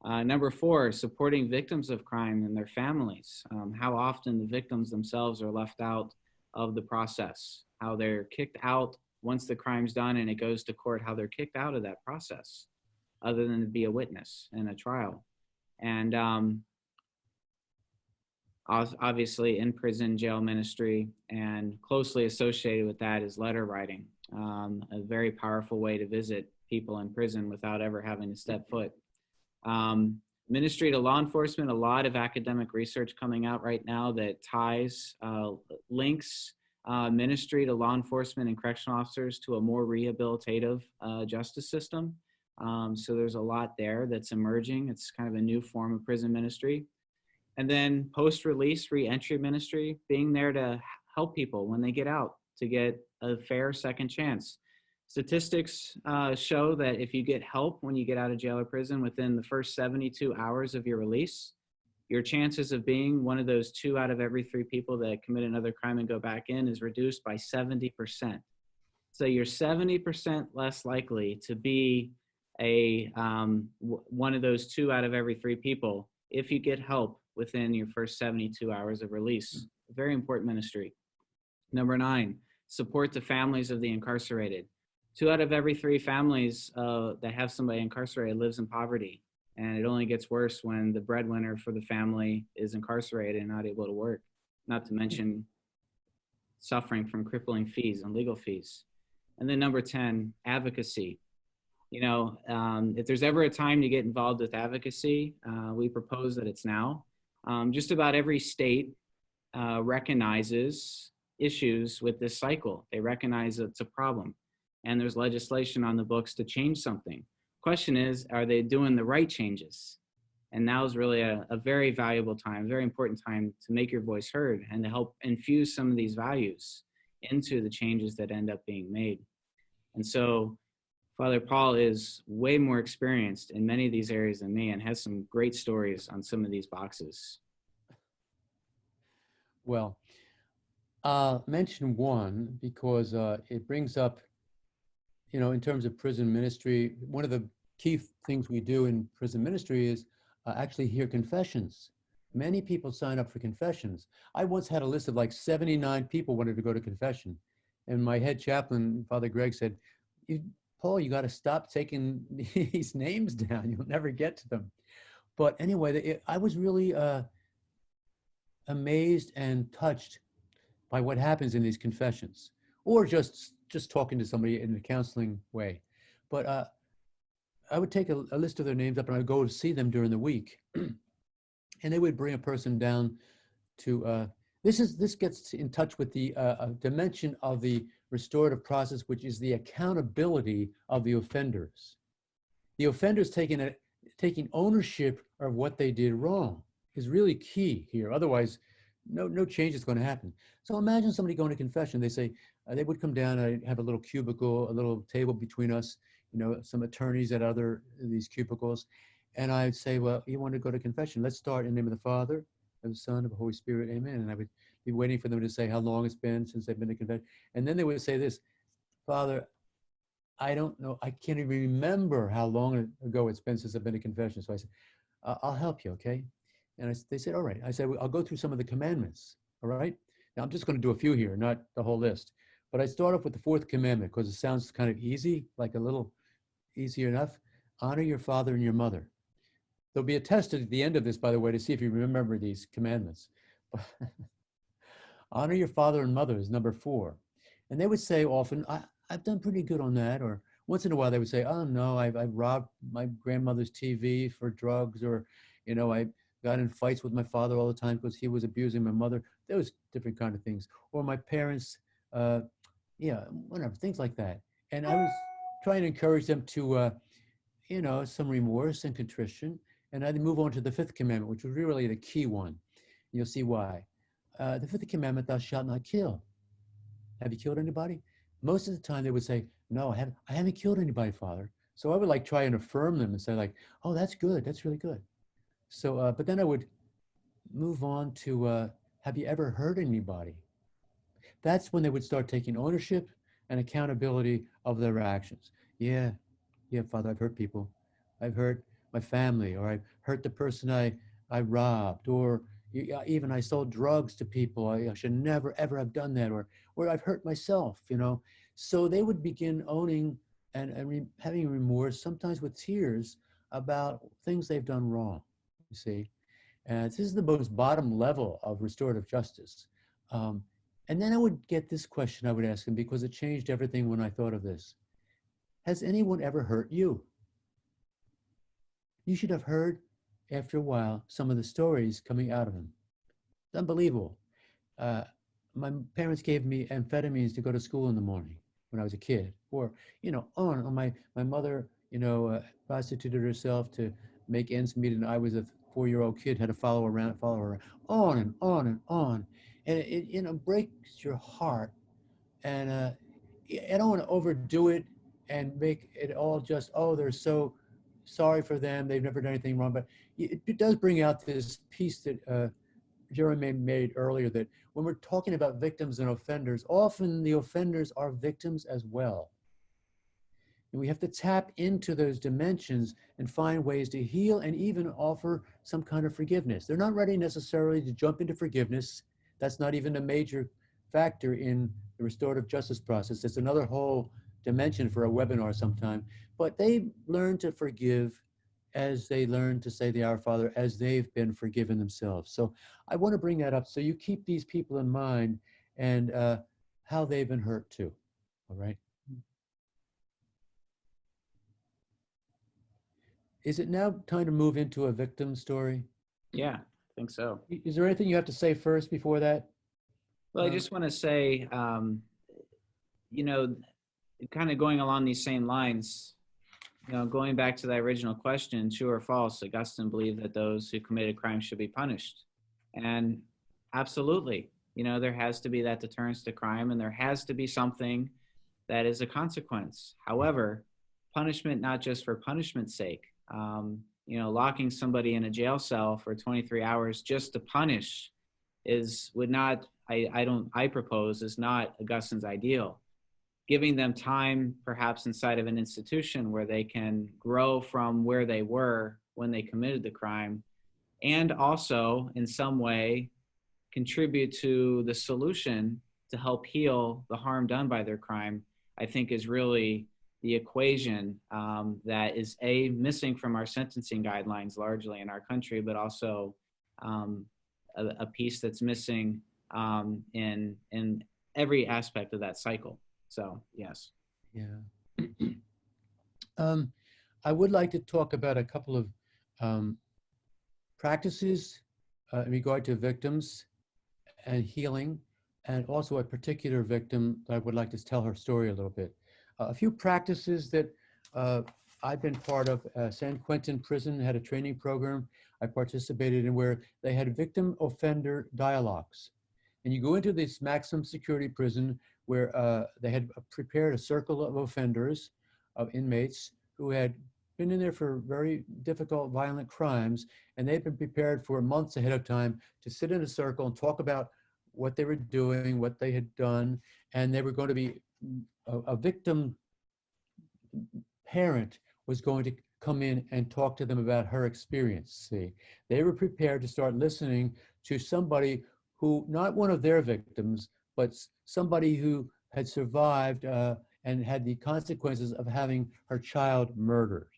Number four, supporting victims of crime and their families. How often the victims themselves are left out of the process, how they're kicked out once the crime's done and it goes to court, how they're kicked out of that process other than to be a witness in a trial. And obviously in prison jail ministry, and closely associated with that is letter writing, a very powerful way to visit people in prison without ever having to step foot. Ministry to law enforcement, a lot of academic research coming out right now that ties, links ministry to law enforcement and correctional officers to a more rehabilitative justice system. So there's a lot there that's emerging. It's kind of a new form of prison ministry. And then post-release re-entry ministry, being there to help people when they get out to get a fair second chance. Statistics show that if you get help when you get out of jail or prison within the first 72 hours of your release, your chances of being one of those 2 out of every 3 people that commit another crime and go back in is reduced by 70%. So you're 70% less likely to be one of those 2 out of every 3 people if you get help within your first 72 hours of release. Very important ministry. Number 9, support the families of the incarcerated. 2 out of every 3 families that have somebody incarcerated lives in poverty. And it only gets worse when the breadwinner for the family is incarcerated and not able to work, not to mention suffering from crippling fees and legal fees. And then number 10, advocacy. You know, if there's ever a time to get involved with advocacy, we propose that it's now. Just about every state recognizes issues with this cycle. They recognize it's a problem. And there's legislation on the books to change something. Question is, are they doing the right changes? And now is really a very valuable time, very important time to make your voice heard and to help infuse some of these values into the changes that end up being made. And so Father Paul is way more experienced in many of these areas than me and has some great stories on some of these boxes. Well, I'll mention one because it brings up, in terms of prison ministry, one of the key things we do in prison ministry is actually hear confessions. Many people sign up for confessions. I once had a list of like 79 people wanted to go to confession. And my head chaplain, Father Greg, said, Paul, you got to stop taking these names down. You'll never get to them. But anyway, I was really amazed and touched by what happens in these confessions, or just talking to somebody in a counseling way. But I would take a list of their names up and I'd go to see them during the week. And they would bring a person down to, this gets in touch with the dimension of the restorative process, which is the accountability of the offenders. The offenders taking ownership of what they did wrong is really key here. Otherwise, no change is going to happen. So imagine somebody going to confession. They say, they would come down, I have a little cubicle, a little table between us, some attorneys at these cubicles. And I'd say, well, you want to go to confession? Let's start in the name of the Father, of the Son, of the Holy Spirit, amen. And I would be waiting for them to say how long it's been since they've been to confession. And then they would say this, Father, I don't know, I can't even remember how long ago it's been since I've been to confession. So I said, I'll help you, okay? And they said, all right. I said, well, I'll go through some of the commandments, all right? Now, I'm just going to do a few here, not the whole list. But I start off with the fourth commandment because it sounds kind of easy, like a little easy enough. Honor your father and your mother. There'll be a test at the end of this, by the way, to see if you remember these commandments. Honor your father and mother is number 4. And they would say often, I've done pretty good on that. Or once in a while, they would say, oh, no, I've robbed my grandmother's TV for drugs, or, I got in fights with my father all the time because he was abusing my mother. There was different kind of things. Or my parents, whatever, things like that. And I was trying to encourage them to, some remorse and contrition. And I'd move on to the 5th commandment, which was really the key one. You'll see why. The 5th commandment, thou shalt not kill. Have you killed anybody? Most of the time they would say, no, I haven't killed anybody, Father. So I would try and affirm them and say oh, that's good. That's really good. So, but then I would move on to, have you ever hurt anybody? That's when they would start taking ownership and accountability of their actions. Yeah, Father, I've hurt people. I've hurt my family, or I've hurt the person I robbed, or even I sold drugs to people. I should never, ever have done that, or I've hurt myself, So they would begin owning and having remorse, sometimes with tears, about things they've done wrong, you see. And this is the most bottom level of restorative justice. And then I would get this question I would ask them, because it changed everything when I thought of this. Has anyone ever hurt you? You should have heard, after a while, some of the stories coming out of him. It's unbelievable. My parents gave me amphetamines to go to school in the morning when I was a kid. Or, on my mother, prostituted herself to make ends meet, and I was a 4-year-old kid, had to follow her around, on and on and on. And it breaks your heart. And I don't want to overdo it and make it all just, oh, they're so sorry for them, they've never done anything wrong. But it does bring out this piece that Jeremy made earlier, that when we're talking about victims and offenders, often the offenders are victims as well. And we have to tap into those dimensions and find ways to heal and even offer some kind of forgiveness. They're not ready necessarily to jump into forgiveness. That's not even a major factor in the restorative justice process. It's another whole dimension for a webinar sometime. But they learn to forgive as they learn to say the Our Father, as they've been forgiven themselves. So I want to bring that up so you keep these people in mind and how they've been hurt too, all right? Is it now time to move into a victim story? Yeah, I think so. Is there anything you have to say first before that? Well, I just want to say, kind of going along these same lines, going back to the original question, true or false, Augustine believed that those who committed crime should be punished. And absolutely, there has to be that deterrence to crime, and there has to be something that is a consequence. However, punishment, not just for punishment's sake, locking somebody in a jail cell for 23 hours just to punish would not I propose is not Augustine's ideal. Giving them time, perhaps inside of an institution where they can grow from where they were when they committed the crime, and also in some way contribute to the solution to help heal the harm done by their crime, I think is really the equation that is missing from our sentencing guidelines largely in our country, but also a piece that's missing in every aspect of that cycle. So yes. Yeah. I would like to talk about a couple of practices in regard to victims and healing, and also a particular victim that I would like to tell her story a little bit. A few practices that I've been part of. San Quentin Prison had a training program I participated in where they had victim-offender dialogues. And you go into this maximum security prison where they had prepared a circle of offenders, of inmates who had been in there for very difficult, violent crimes, and they'd been prepared for months ahead of time to sit in a circle and talk about what they were doing, what they had done, and they were going to be, a victim parent was going to come in and talk to them about her experience. See, they were prepared to start listening to somebody who, not one of their victims, but somebody who had survived and had the consequences of having her child murdered.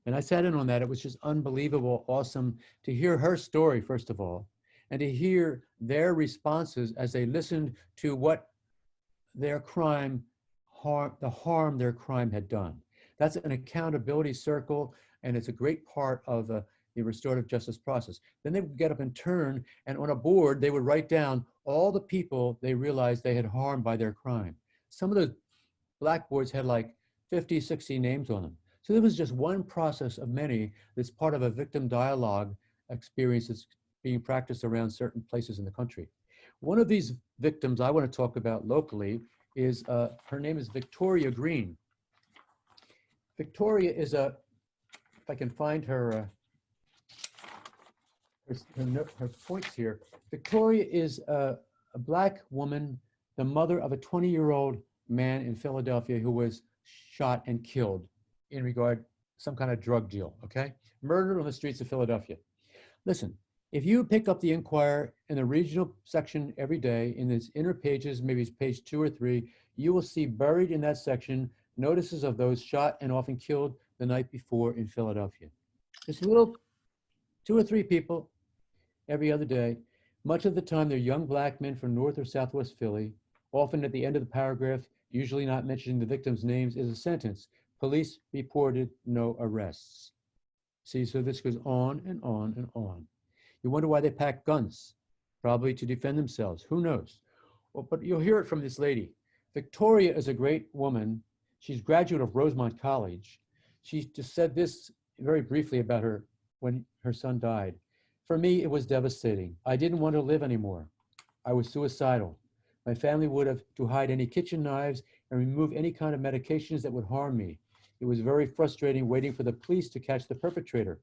And I sat in on that. It was just unbelievable, awesome to hear her story, first of all, and to hear their responses as they listened to what their crime, the harm their crime had done. That's an accountability circle, and it's a great part of the restorative justice process. Then they would get up and turn, and on a board, they would write down all the people they realized they had harmed by their crime. Some of the blackboards had like 50, 60 names on them. So there was just one process of many that's part of a victim dialogue experience that's being practiced around certain places in the country. One of these victims I want to talk about locally is, her name is Victoria Greene. Victoria is if I can find her, her points here. Victoria is a Black woman, the mother of a 20-year-old man in Philadelphia who was shot and killed in regard to some kind of drug deal, okay? Murdered on the streets of Philadelphia. Listen, if you pick up the Inquirer in the regional section every day, in its inner pages, maybe it's page 2 or 3, you will see buried in that section notices of those shot and often killed the night before in Philadelphia. Just a little 2 or 3 people every other day. Much of the time, they're young Black men from North or Southwest Philly. Often at the end of the paragraph, usually not mentioning the victims' names, is a sentence: police reported no arrests. See, so this goes on and on and on. You wonder why they pack guns, probably to defend themselves. Who knows? Well, but you'll hear it from this lady. Victoria is a great woman. She's a graduate of Rosemont College. She just said this very briefly about her when her son died. For me, it was devastating. I didn't want to live anymore. I was suicidal. My family would have to hide any kitchen knives and remove any kind of medications that would harm me. It was very frustrating waiting for the police to catch the perpetrator.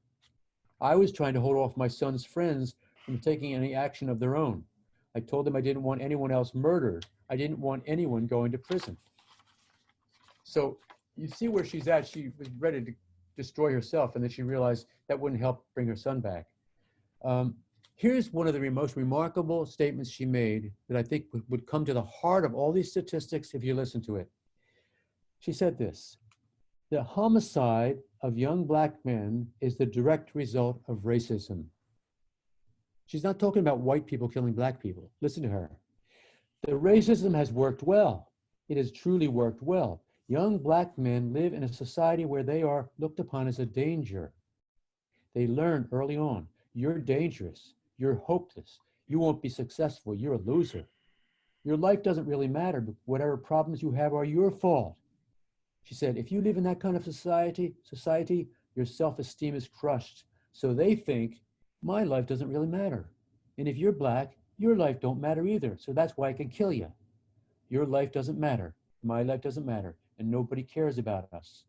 I was trying to hold off my son's friends from taking any action of their own. I told them I didn't want anyone else murdered. I didn't want anyone going to prison. So you see where she's at. She was ready to destroy herself, and then she realized that wouldn't help bring her son back. Here's one of the most remarkable statements she made that I think would come to the heart of all these statistics if you listen to it. She said this: the homicide of young Black men is the direct result of racism. She's not talking about white people killing Black people. Listen to her. The racism has worked well. It has truly worked well. Young Black men live in a society where they are looked upon as a danger. They learn early on, you're dangerous, you're hopeless, you won't be successful, you're a loser. Your life doesn't really matter, but whatever problems you have are your fault. She said, if you live in that kind of society, your self-esteem is crushed. So they think, my life doesn't really matter. And if you're Black, your life don't matter either. So that's why I can kill you. Your life doesn't matter. My life doesn't matter. And nobody cares about us.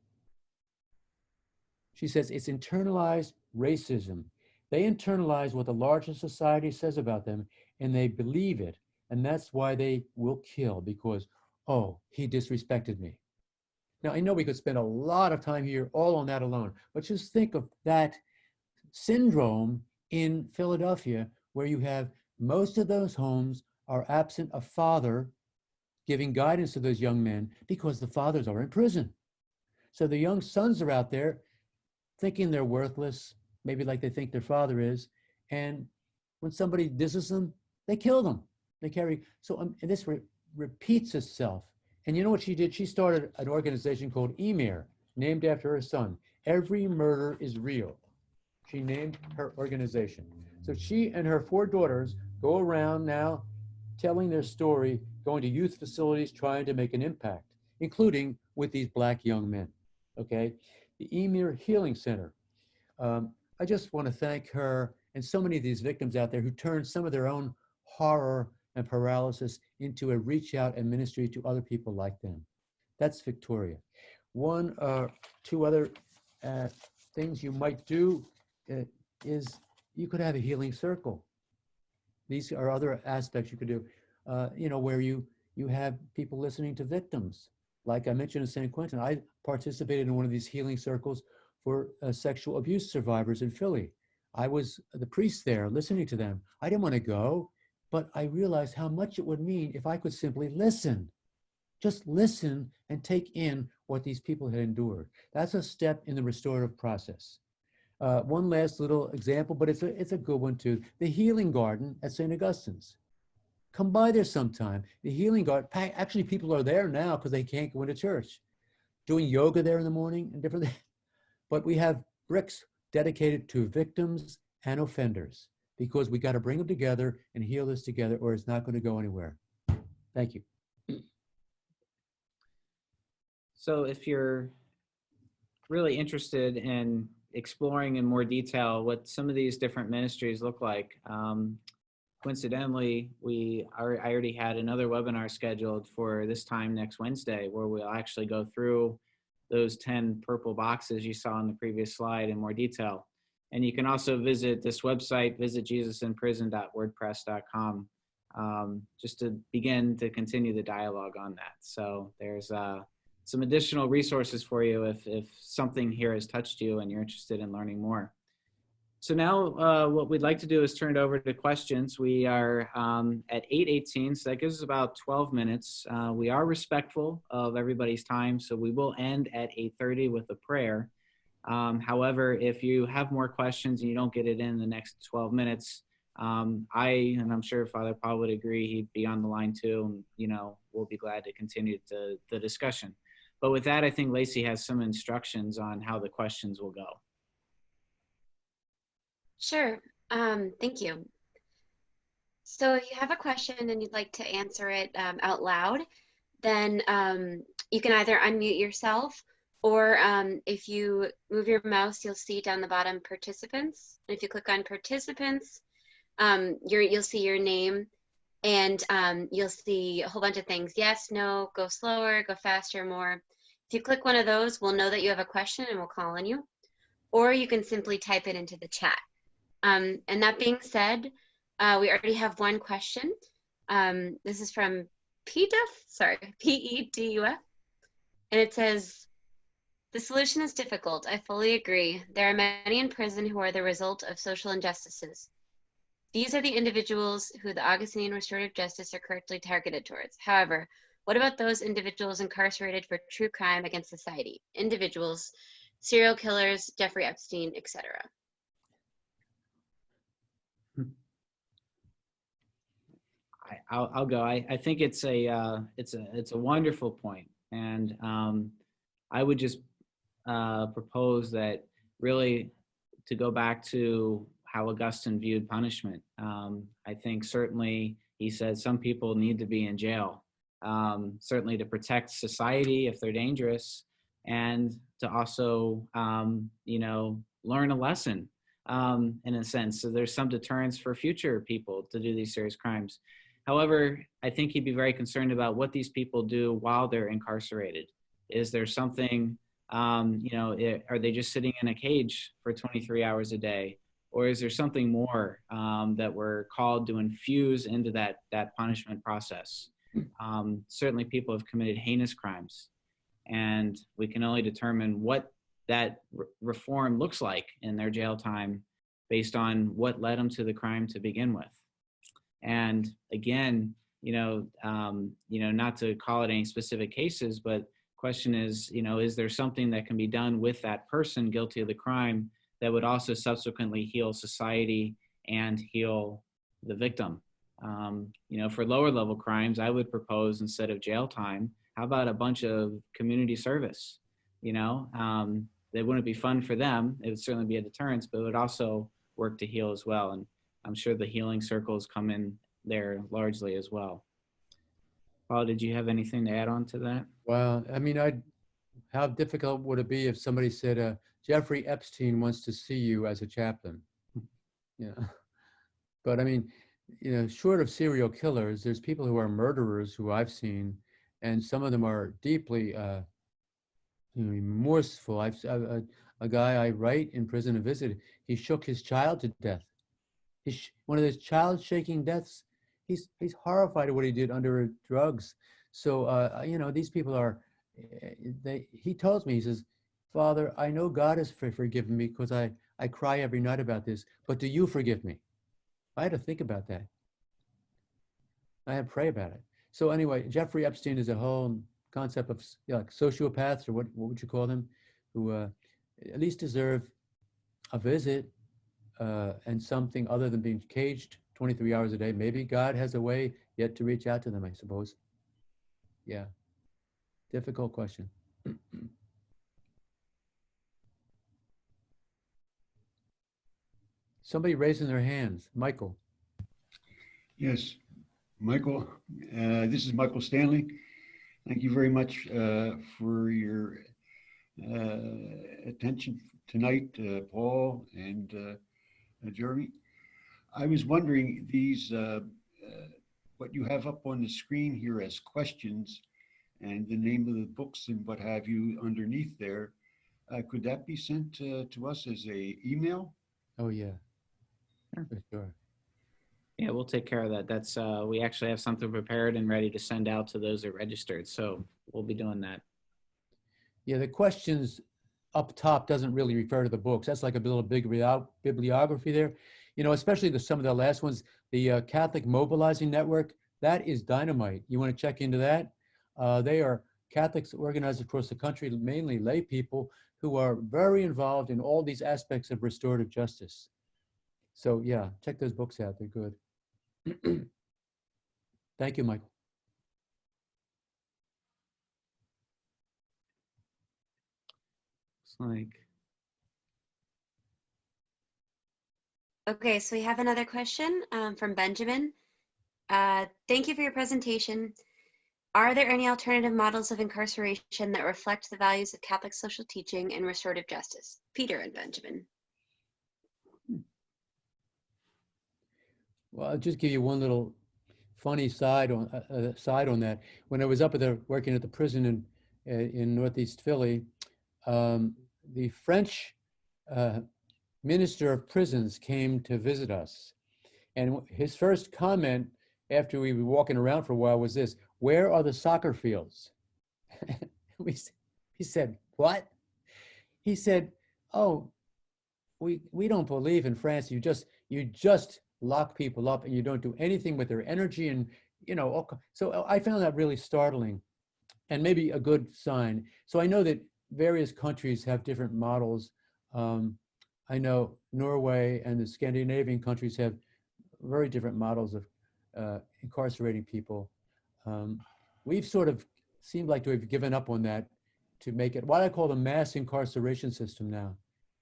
She says it's internalized racism. They internalize what the larger society says about them, and they believe it. And that's why they will kill, because, oh, he disrespected me. Now, I know we could spend a lot of time here all on that alone, but just think of that syndrome in Philadelphia, where you have most of those homes are absent a father giving guidance to those young men because the fathers are in prison. So the young sons are out there thinking they're worthless, maybe like they think their father is. And when somebody disses them, they kill them. They carry. So and this repeats itself. And you know what she did? She started an organization called Aamir, named after her son. Every murder is real. She named her organization. So she and her 4 daughters go around now telling their story, going to youth facilities, trying to make an impact, including with these Black young men. Okay? The Aamir Healing Center. I just want to thank her and so many of these victims out there who turned some of their own horror and paralysis into a reach out and ministry to other people like them. That's Victoria. One or 2 other things you might do is you could have a healing circle. These are other aspects you could do, where you have people listening to victims. Like I mentioned in San Quentin, I participated in one of these healing circles for sexual abuse survivors in Philly. I was the priest there listening to them. I didn't want to go, but I realized how much it would mean if I could simply listen. Just listen and take in what these people had endured. That's a step in the restorative process. One last little example, but it's a good one too. The Healing Garden at St. Augustine's. Come by there sometime. The Healing Garden, actually people are there now because they can't go into church. Doing yoga there in the morning and different things. But we have bricks dedicated to victims and offenders because we got to bring them together and heal this together or it's not going to go anywhere. Thank you. So if you're really interested in exploring in more detail what some of these different ministries look like, coincidentally, I already had another webinar scheduled for this time next Wednesday where we'll actually go through those 10 purple boxes you saw on the previous slide in more detail. And you can also visit this website, visitjesusinprison.wordpress.com, just to begin to continue the dialogue on that. So there's some additional resources for you if something here has touched you and you're interested in learning more. So now what we'd like to do is turn it over to questions. We are at 8:18, so that gives us about 12 minutes. We are respectful of everybody's time, so we will end at 8:30 with a prayer. However, if you have more questions and you don't get it in the next 12 minutes, and I'm sure Father Paul would agree, he'd be on the line too, and we'll be glad to continue the discussion. But with that, I think Lacey has some instructions on how the questions will go. Sure. Thank you. So if you have a question and you'd like to answer it out loud, then you can either unmute yourself or if you move your mouse, you'll see down the bottom participants. And if you click on participants, you'll see your name and you'll see a whole bunch of things. Yes, no, go slower, go faster, more. If you click one of those, we'll know that you have a question and we'll call on you. Or you can simply type it into the chat. And that being said, we already have one question. This is from P-E-D-U-F. And it says, the solution is difficult. I fully agree. There are many in prison who are the result of social injustices. These are the individuals who the Augustine Restorative Justice are correctly targeted towards. However, what about those individuals incarcerated for true crime against society? Individuals, serial killers, Jeffrey Epstein, etc. I'll go. I think it's a wonderful point, and I would just propose that really to go back to how Augustine viewed punishment. I think certainly he said some people need to be in jail, certainly to protect society if they're dangerous, and to also learn a lesson in a sense. So there's some deterrence for future people to do these serious crimes. However, I think he'd be very concerned about what these people do while they're incarcerated. Is there something, are they just sitting in a cage for 23 hours a day? or is there something more that we're called to infuse into that punishment process? Certainly people have committed heinous crimes, and we can only determine what that reform looks like in their jail time based on what led them to the crime to begin with. And again, not to call it any specific cases, but question is, is there something that can be done with that person guilty of the crime that would also subsequently heal society and heal the victim? For lower level crimes, I would propose, instead of jail time, how about a bunch of community service? That wouldn't be fun for them. It would certainly be a deterrence, but it would also work to heal as well. And I'm sure the healing circles come in there largely as well. Paul, did you have anything to add on to that? Well, I mean, how difficult would it be if somebody said, Jeffrey Epstein wants to see you as a chaplain? Yeah. But I mean, short of serial killers, there's people who are murderers who I've seen, and some of them are deeply remorseful. A guy I write in prison and visit, he shook his child to death. One of those child shaking deaths. He's horrified at what he did under drugs. So these people are. He tells me, he says, Father, I know God has forgiven me because I cry every night about this, but do you forgive me? I had to think about that. I had to pray about it. So anyway, Jeffrey Epstein is a whole concept of like sociopaths, or what would you call them, who at least deserve a visit and something other than being caged 23 hours a day. Maybe God has a way yet to reach out to them, I suppose. Yeah. Difficult question. Somebody raising their hands. Michael. Yes, Michael. This is Michael Stanley. Thank you very much for your attention tonight, Paul and Jeremy. I was wondering, these what you have up on the screen here as questions and the name of the books and what have you underneath there, could that be sent to us as a email? Oh yeah, for sure. Yeah, we'll take care of that. That's we actually have something prepared and ready to send out to those that are registered. So we'll be doing that. Yeah, the questions up top doesn't really refer to the books. That's like a little big bibliography there. Especially some of the last ones, the Catholic Mobilizing Network, that is dynamite. You want to check into that? They are Catholics organized across the country, mainly lay people who are very involved in all these aspects of restorative justice. So yeah, check those books out. They're good. Thank you, Michael. It's like. Okay, so we have another question from Benjamin. Thank you for your presentation. Are there any alternative models of incarceration that reflect the values of Catholic social teaching and restorative justice? Peter and Benjamin. Well, I'll just give you one little funny side on that. When I was up there working at the prison in Northeast Philly, the French minister of prisons came to visit us, and his first comment after we were walking around for a while was this: "Where are the soccer fields?" He said, "What?" He said, "Oh, we don't believe in France. You just lock people up and you don't do anything with their energy." And so I found that really startling and maybe a good sign. So I know that various countries have different models. I know Norway and the Scandinavian countries have very different models of incarcerating people. We've sort of seemed like to have given up on that to make it what I call the mass incarceration system now.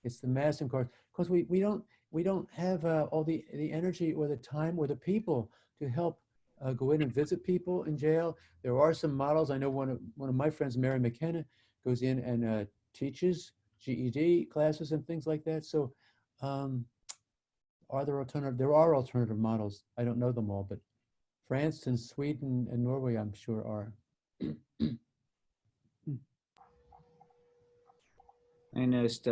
It's the mass incarceration, because we don't have all the energy or the time or the people to help go in and visit people in jail. There are some models. I know one of my friends, Mary McKenna, goes in and teaches GED classes and things like that. So there are alternative models. I don't know them all, but France and Sweden and Norway, I'm sure are. I noticed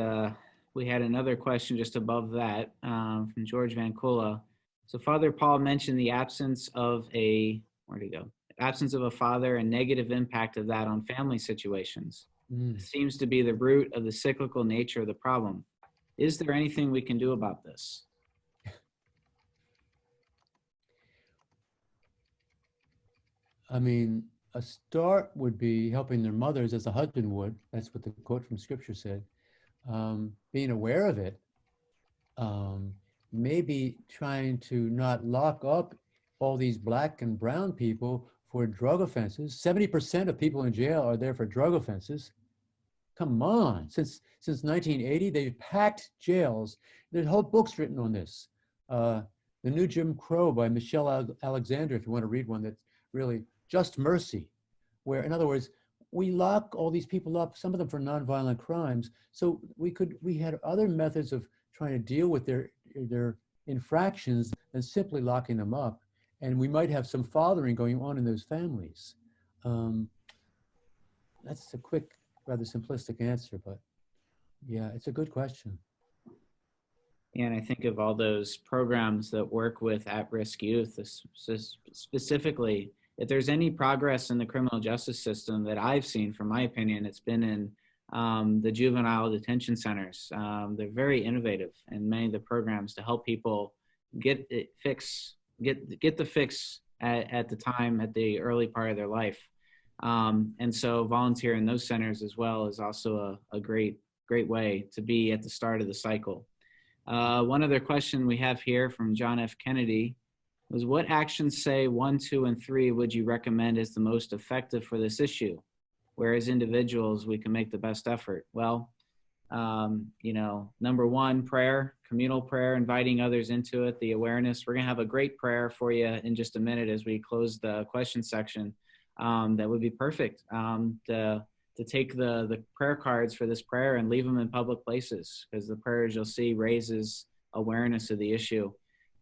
we had another question just above that from George Van Kula. So Father Paul mentioned the absence of where'd he go? Absence of a father and negative impact of that on family situations. It seems to be the root of the cyclical nature of the problem. Is there anything we can do about this? I mean, a start would be helping their mothers as a husband would. That's what the quote from scripture said. Being aware of it, maybe trying to not lock up all these black and brown people for drug offenses. 70% of people in jail are there for drug offenses. Come on, since 1980, they've packed jails. There's whole books written on this. The New Jim Crow by Michelle Alexander, if you want to read one, that's really Just Mercy, where, in other words, we lock all these people up, some of them for nonviolent crimes. So we had other methods of trying to deal with their infractions than simply locking them up. And we might have some fathering going on in those families. That's a quick, rather simplistic answer, but yeah, it's a good question. And I think of all those programs that work with at-risk youth, specifically, if there's any progress in the criminal justice system that I've seen, from my opinion, it's been in the juvenile detention centers. They're very innovative in many of the programs to help people get the fix at the time, at the early part of their life. And so volunteer in those centers as well is also a great way to be at the start of the cycle. One other question we have here from John F. Kennedy was, what actions, say 1, 2, and 3, would you recommend as the most effective for this issue? Where as individuals, we can make the best effort? Well, number 1, prayer, communal prayer, inviting others into it, the awareness. We're gonna have a great prayer for you in just a minute as we close the question section. That would be perfect to take the prayer cards for this prayer and leave them in public places, because the prayers you'll see raises awareness of the issue.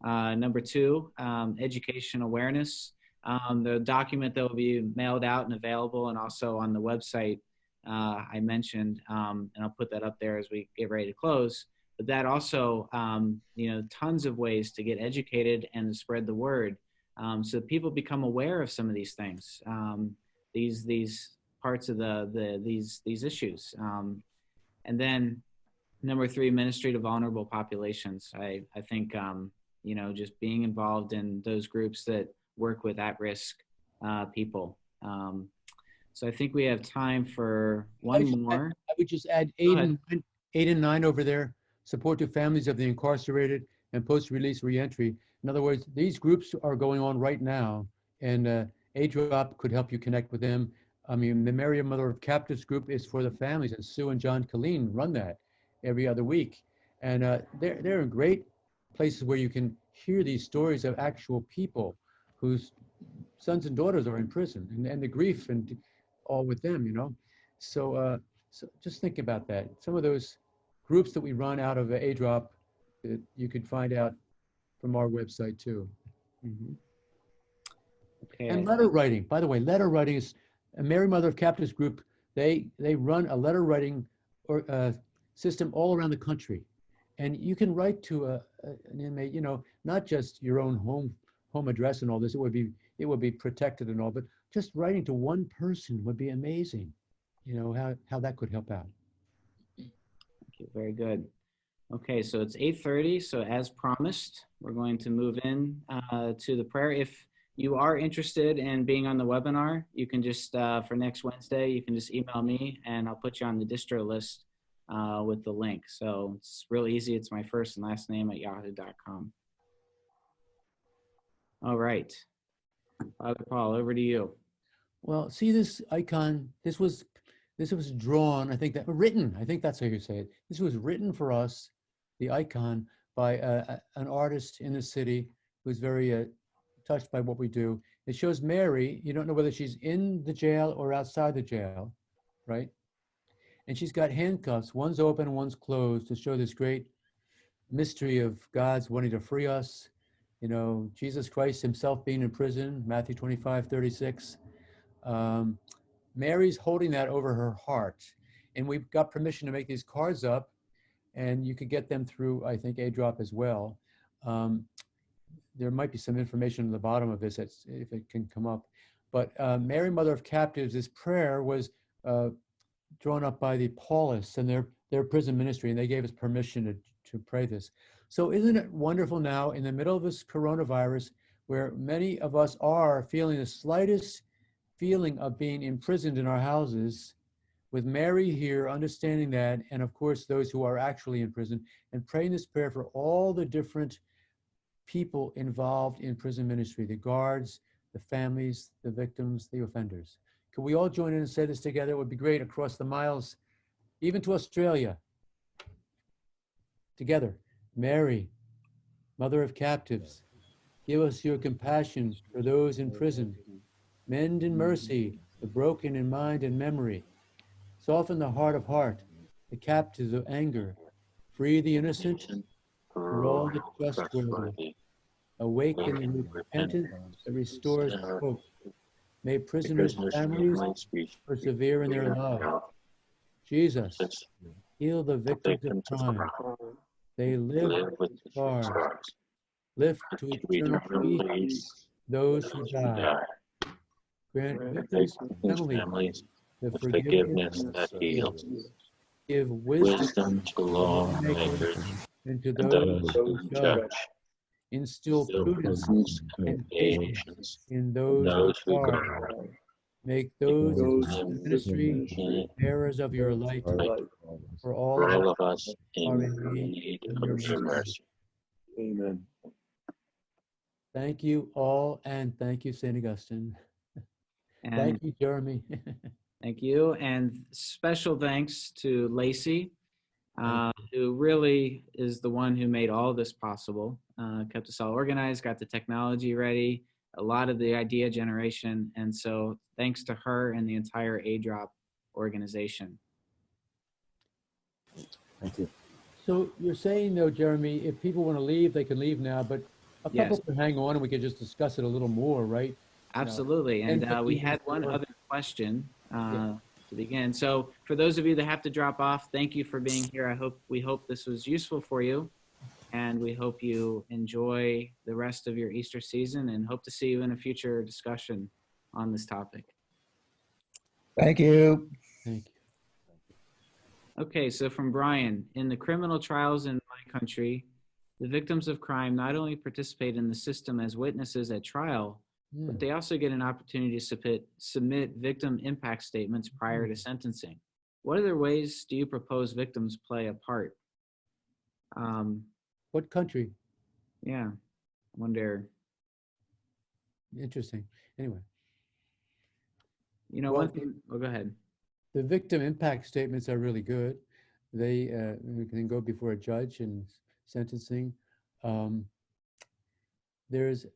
Number 2, education awareness. The document that will be mailed out and available, and also on the website I mentioned, and I'll put that up there as we get ready to close. But that also, tons of ways to get educated and to spread the word, so people become aware of some of these things, these parts of these issues. And then number 3, ministry to vulnerable populations. I think just being involved in those groups that work with at-risk people. So I think we have time for one more. I would just add 8 and 9 over there. Support to families of the incarcerated and post-release reentry. In other words, these groups are going on right now, and A-Drop could help you connect with them. I mean, the Mary Mother of Captives group is for the families, and Sue and John Colleen run that every other week. And they're great places where you can hear these stories of actual people whose sons and daughters are in prison, and the grief and all with them, So just think about that. Some of those groups that we run out of A-Drop, that you could find out from our website too. Mm-hmm. Okay. And letter writing, by the way, letter writing is a Mary Mother of Captives group. They run a letter writing system all around the country. And you can write to an inmate, not just your own home address and all this. It would be protected and all, but just writing to one person would be amazing. How that could help out. Thank you. Very good. Okay, so it's 8:30. So as promised, we're going to move in to the prayer. If you are interested in being on the webinar, you can just, for next Wednesday, you can just email me and I'll put you on the distro list with the link. So it's really easy. It's my first and last name at yahoo.com. All right. Father Paul, over to you. Well, see this icon, this was drawn, I think that's how you say it. This was written for us, the icon, by an artist in the city who's very touched by what we do. It shows Mary. You don't know whether she's in the jail or outside the jail, right? And she's got handcuffs. One's open and one's closed to show this great mystery of God's wanting to free us. Jesus Christ himself being in prison, Matthew 25:36. Mary's holding that over her heart. And we've got permission to make these cards up. and you could get them through, I think, ADROP as well. There might be some information on the bottom of this if it can come up. But Mary, Mother of Captives, this prayer was drawn up by the Paulists and their prison ministry, and they gave us permission to pray this. So isn't it wonderful now, in the middle of this coronavirus, where many of us are feeling the slightest feeling of being imprisoned in our houses, with Mary here understanding that, and of course those who are actually in prison, and praying this prayer for all the different people involved in prison ministry, the guards, the families, the victims, the offenders. Could we all join in and say this together? It would be great, across the miles, even to Australia. Together. Mary, Mother of Captives, give us your compassion for those in prison. Mend in mercy the broken in mind and memory. Soften the heart of heart, the captives of anger. Free the innocent, for all the trustworthy. Awaken the repentance that restores hope. May prisoners' families persevere in their love. Jesus, heal the victims of crime. They live with scars. Lift to eternal peace those who die. Grant victims' families the forgiveness that heals. Give wisdom to lawmakers and to those who judge. Instill prudence and patience in those who guard. Make those in ministry bearers of your light, for all of us are in need of your mercy. Amen. Thank you all, and thank you, St. Augustine. And Thank you, Jeremy. thank you. And special thanks to Lacey, who really is the one who made all this possible, kept us all organized, got the technology ready, a lot of the idea generation. And so thanks to her and the entire ADROP organization. Thank you. So you're saying, though, Jeremy, if people want to leave, they can leave now, but a couple Yes. can hang on and we could just discuss it a little more, right? Absolutely. And And we 15 had one minutes other question to begin. So for those of you that have to drop off, thank you for being here. We hope this was useful for you, and we hope you enjoy the rest of your Easter season, and hope to see you in a future discussion on this topic. Thank you. Thank you. Okay, so from Brian, in the criminal trials in my country, the victims of crime not only participate in the system as witnesses at trial, but they also get an opportunity to submit victim impact statements prior to sentencing. What other ways do you propose victims play a part? What country? Yeah, I wonder. Interesting. Anyway, You know, Well, one thing, go ahead. the victim impact statements are really good. They can go before a judge in sentencing. There's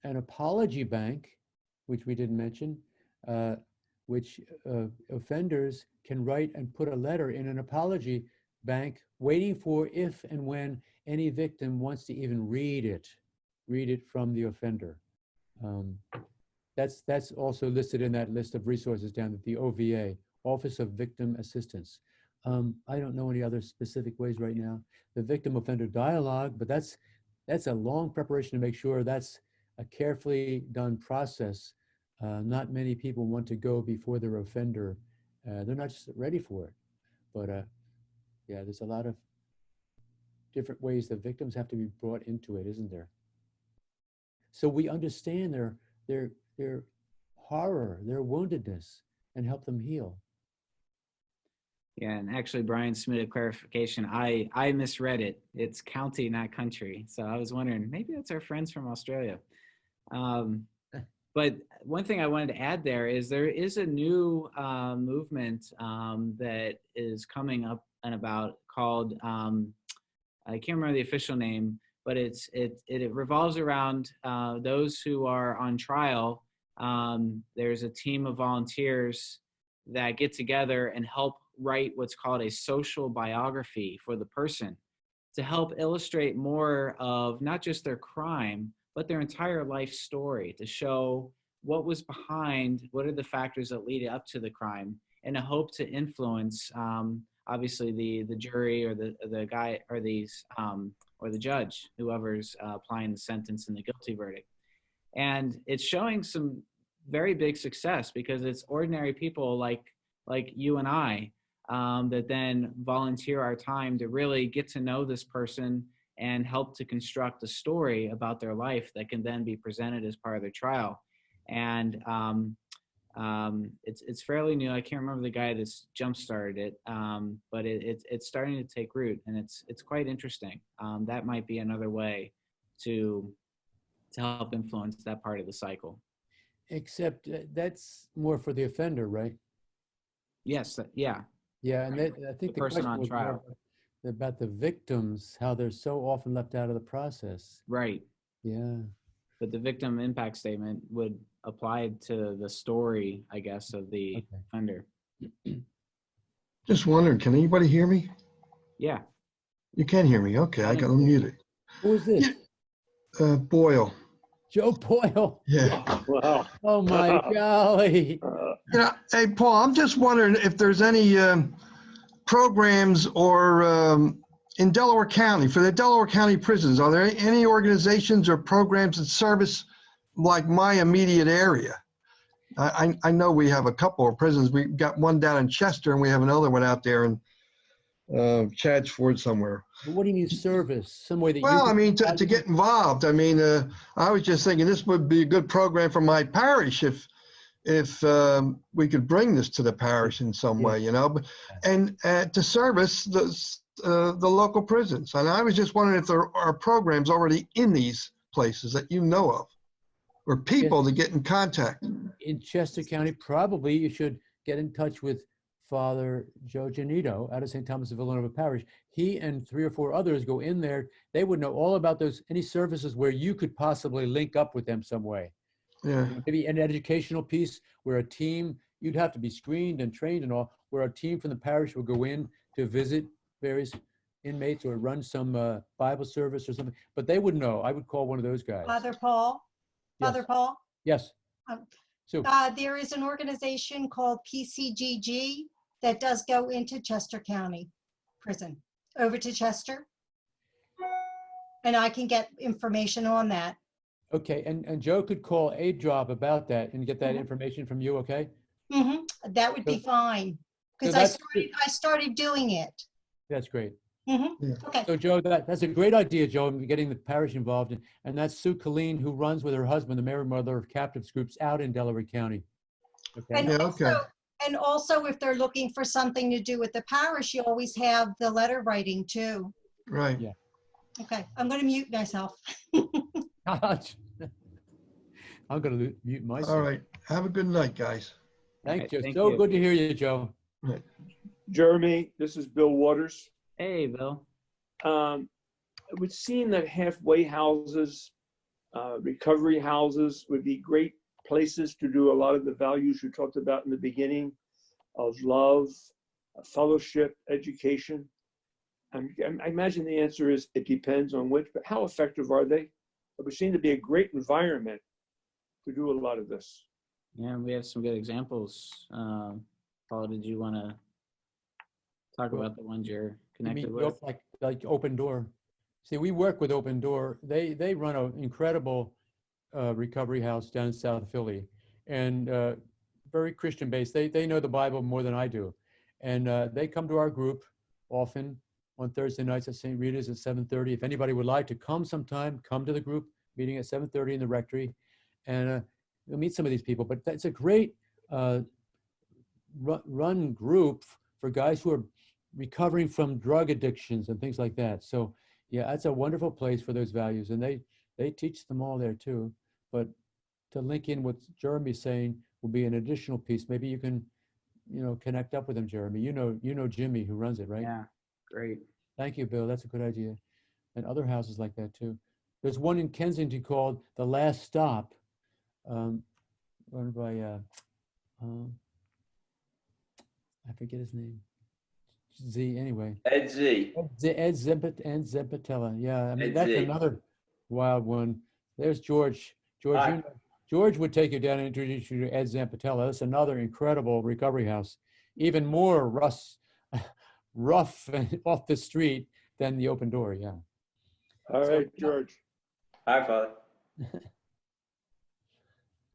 an apology bank, which we didn't mention, which offenders can write and put a letter in an apology bank, waiting for if and when any victim wants to even read it from the offender. That's also listed in that list of resources down at the OVA, Office of Victim Assistance. I don't know any other specific ways right now. The victim offender dialogue, but that's a long preparation to make sure that's a carefully done process. Not many people want to go before their offender. They're not just ready for it. But yeah, there's a lot of different ways the victims have to be brought into it, isn't there? So we understand their horror, their woundedness, and help them heal. Yeah, and actually, Brian submitted clarification. I misread it. It's county, not country. So I was wondering, maybe that's our friends from Australia. But one thing I wanted to add there is a new movement that is coming up and about called, I can't remember the official name, but it revolves around those who are on trial. There's a team of volunteers that get together and help write what's called a social biography for the person, to help illustrate more of not just their crime, but their entire life story, to show what was behind, what are the factors that lead up to the crime, and a hope to influence obviously the jury or the guy or or the judge, whoever's applying the sentence and the guilty verdict. And it's showing some very big success because it's ordinary people like you and I that then volunteer our time to really get to know this person and help to construct a story about their life that can then be presented as part of their trial. And it's fairly new. I can't remember the guy that's jump started it, but it's starting to take root, and it's quite interesting. That might be another way to help influence that part of the cycle. Except that's more for the offender, right? Yes. Yeah. Yeah, and I think the person question on was more trial. about the victims, how they're so often left out of the process. Right. Yeah. But the victim impact statement would apply to the story, I guess, of the offender. Just wondering, can anybody hear me? Yeah. You can hear me. Okay, I got unmuted. Who is this? Boyle. Joe Boyle. Yeah. Wow. Oh my golly. Hey, Paul, I'm just wondering if there's any programs or in Delaware County, for the Delaware County prisons, are there any organizations or programs that service like my immediate area? I know we have a couple of prisons. We've got one down in Chester and we have another one out there in Chadsford somewhere. But what do you mean service? Some way that Well, you I mean, to get involved. I mean, I was just thinking this would be a good program for my parish if we could bring this to the parish in some way, you know, and to service the local prisons. And I was just wondering if there are programs already in these places that you know of, or people to get in contact. in Chester County, probably you should get in touch with Father Joe Janito out of St. Thomas of Villanova Parish. He and 3 or 4 others go in there. They would know all about any services where you could possibly link up with them some way. Yeah. Maybe an educational piece where a team, you'd have to be screened and trained and all, where a team from the parish will go in to visit various inmates or run some Bible service or something, but they would know. I would call one of those guys. Father Paul. Yes. Father Paul. Yes. Um, So There is an organization called PCGG that does go into Chester County Prison, over to Chester. And I can get information on that. okay, and Joe could call a job about that and get that information from you, okay? That would be fine, because I started doing it. That's great. Okay. So Joe, that's a great idea, Joe, in getting the parish involved. And that's Sue Colleen, who runs with her husband, the Mary Mother of Captives groups out in Delaware County. Okay. And, Yeah, also, okay. and also, if they're looking for something to do with the parish, you always have the letter writing too. Right. Yeah. Okay, I'm going to mute myself. I'm going to mute myself. All right. Have a good night, guys. Thank you. Thank So you. good to hear you, Joe. Jeremy, this is Bill Waters. Hey, Bill. It would seem that halfway houses, recovery houses would be great places to do a lot of the values you talked about in the beginning of love, fellowship, education. I imagine the answer is it depends on which, but how effective are they? It would seem to be a great environment to do a lot of this. Yeah, we have some good examples. Paul, did you want to talk about the ones you're You mean connected with? like Open Door? See, we work with Open Door. They run an incredible recovery house down in South Philly, and very Christian based. They know the Bible more than I do, and they come to our group often on Thursday nights at St. Rita's at 7:30. If anybody would like to come sometime, come to the group meeting at 7:30 in the rectory, and you'll meet some of these people. But that's a great run group for guys who are recovering from drug addictions and things like that. So yeah, that's a wonderful place for those values, and they teach them all there too. But to link in what Jeremy's saying will be an additional piece. Maybe you can, connect up with him, Jeremy. You know Jimmy who runs it, right? Yeah, great. Thank you, Bill. That's a good idea. And other houses like that too. There's one in Kensington called The Last Stop, run by I forget his name. Z anyway. Ed Z. Ed Zempatella. Yeah, I mean Ed that's Z. another wild one. There's George. Hi. George would take you down and introduce you to Ed Zampatella. That's another incredible recovery house. Even more rough and off the street than the open door, yeah. All right, George. Hi, Father.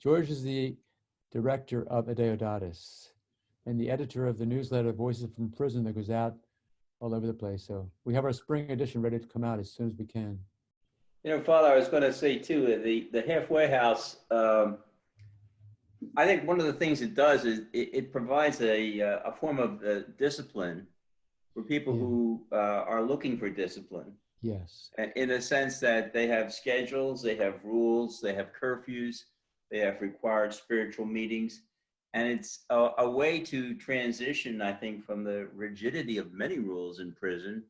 George is the director of Adeodatus and the editor of the newsletter Voices from Prison that goes out all over the place. So we have our spring edition ready to come out as soon as we can. You know, Father, I was going to say too, the halfway house, I think one of the things it does is it provides a form of discipline for people who are looking for discipline. Yes. In a sense that they have schedules, they have rules, they have curfews, they have required spiritual meetings. And it's a way to transition, I think, from the rigidity of many rules in prison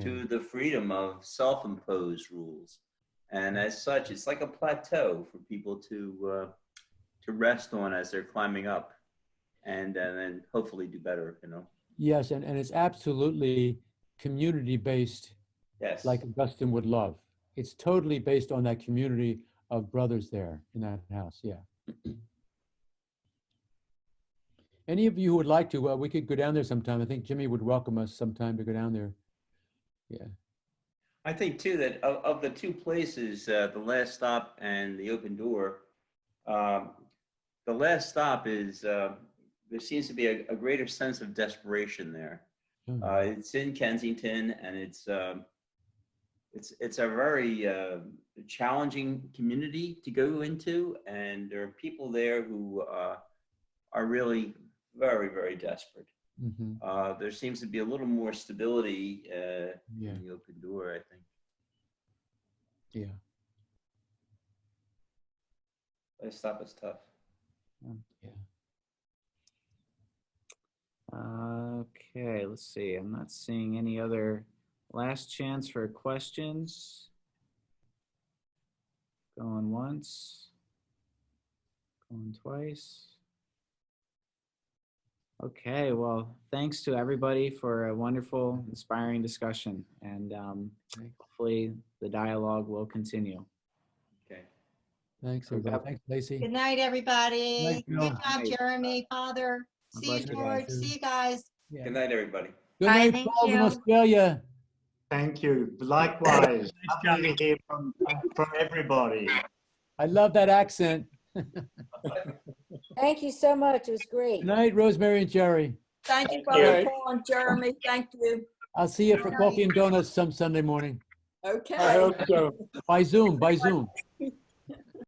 to the freedom of self-imposed rules. And as such, it's like a plateau for people to rest on as they're climbing up and then hopefully do better, you know? Yes, and it's absolutely community-based, Yes. like Augustine would love. It's totally based on that community of brothers there in that house, yeah. Any of you who would like to, we could go down there sometime. I think Jimmy would welcome us sometime to go down there. Yeah. I think too that of the two places, the Last Stop and the Open Door, the Last Stop is, there seems to be a greater sense of desperation there. It's in Kensington, and it's a very challenging community to go into, and there are people there who are really very, very desperate. Mm-hmm. There seems to be a little more stability in the Open Door, I think. Yeah. Last Stop is tough. Yeah. Okay, let's see. I'm not seeing any other last chance for questions. Going once, going twice. Okay, well, thanks to everybody for a wonderful, inspiring discussion, and hopefully the dialogue will continue. Okay. Thanks, everybody. Thanks, Lacey. Good night, everybody. Night, Good Bill. job, Jeremy, Father. God See you, bless you George. guys. See you guys. Yeah. Good night, everybody. Good Bye, night, thank Paul in you. Australia. Thank you. Likewise. Happy to hear from everybody. I love that accent. Thank you so much. It was great. Good night, Rosemary and Jerry. Thank you, you. Father Paul and Jeremy. Thank you. I'll see you for coffee and donuts some Sunday morning. Okay. I hope so. By Zoom, by Zoom.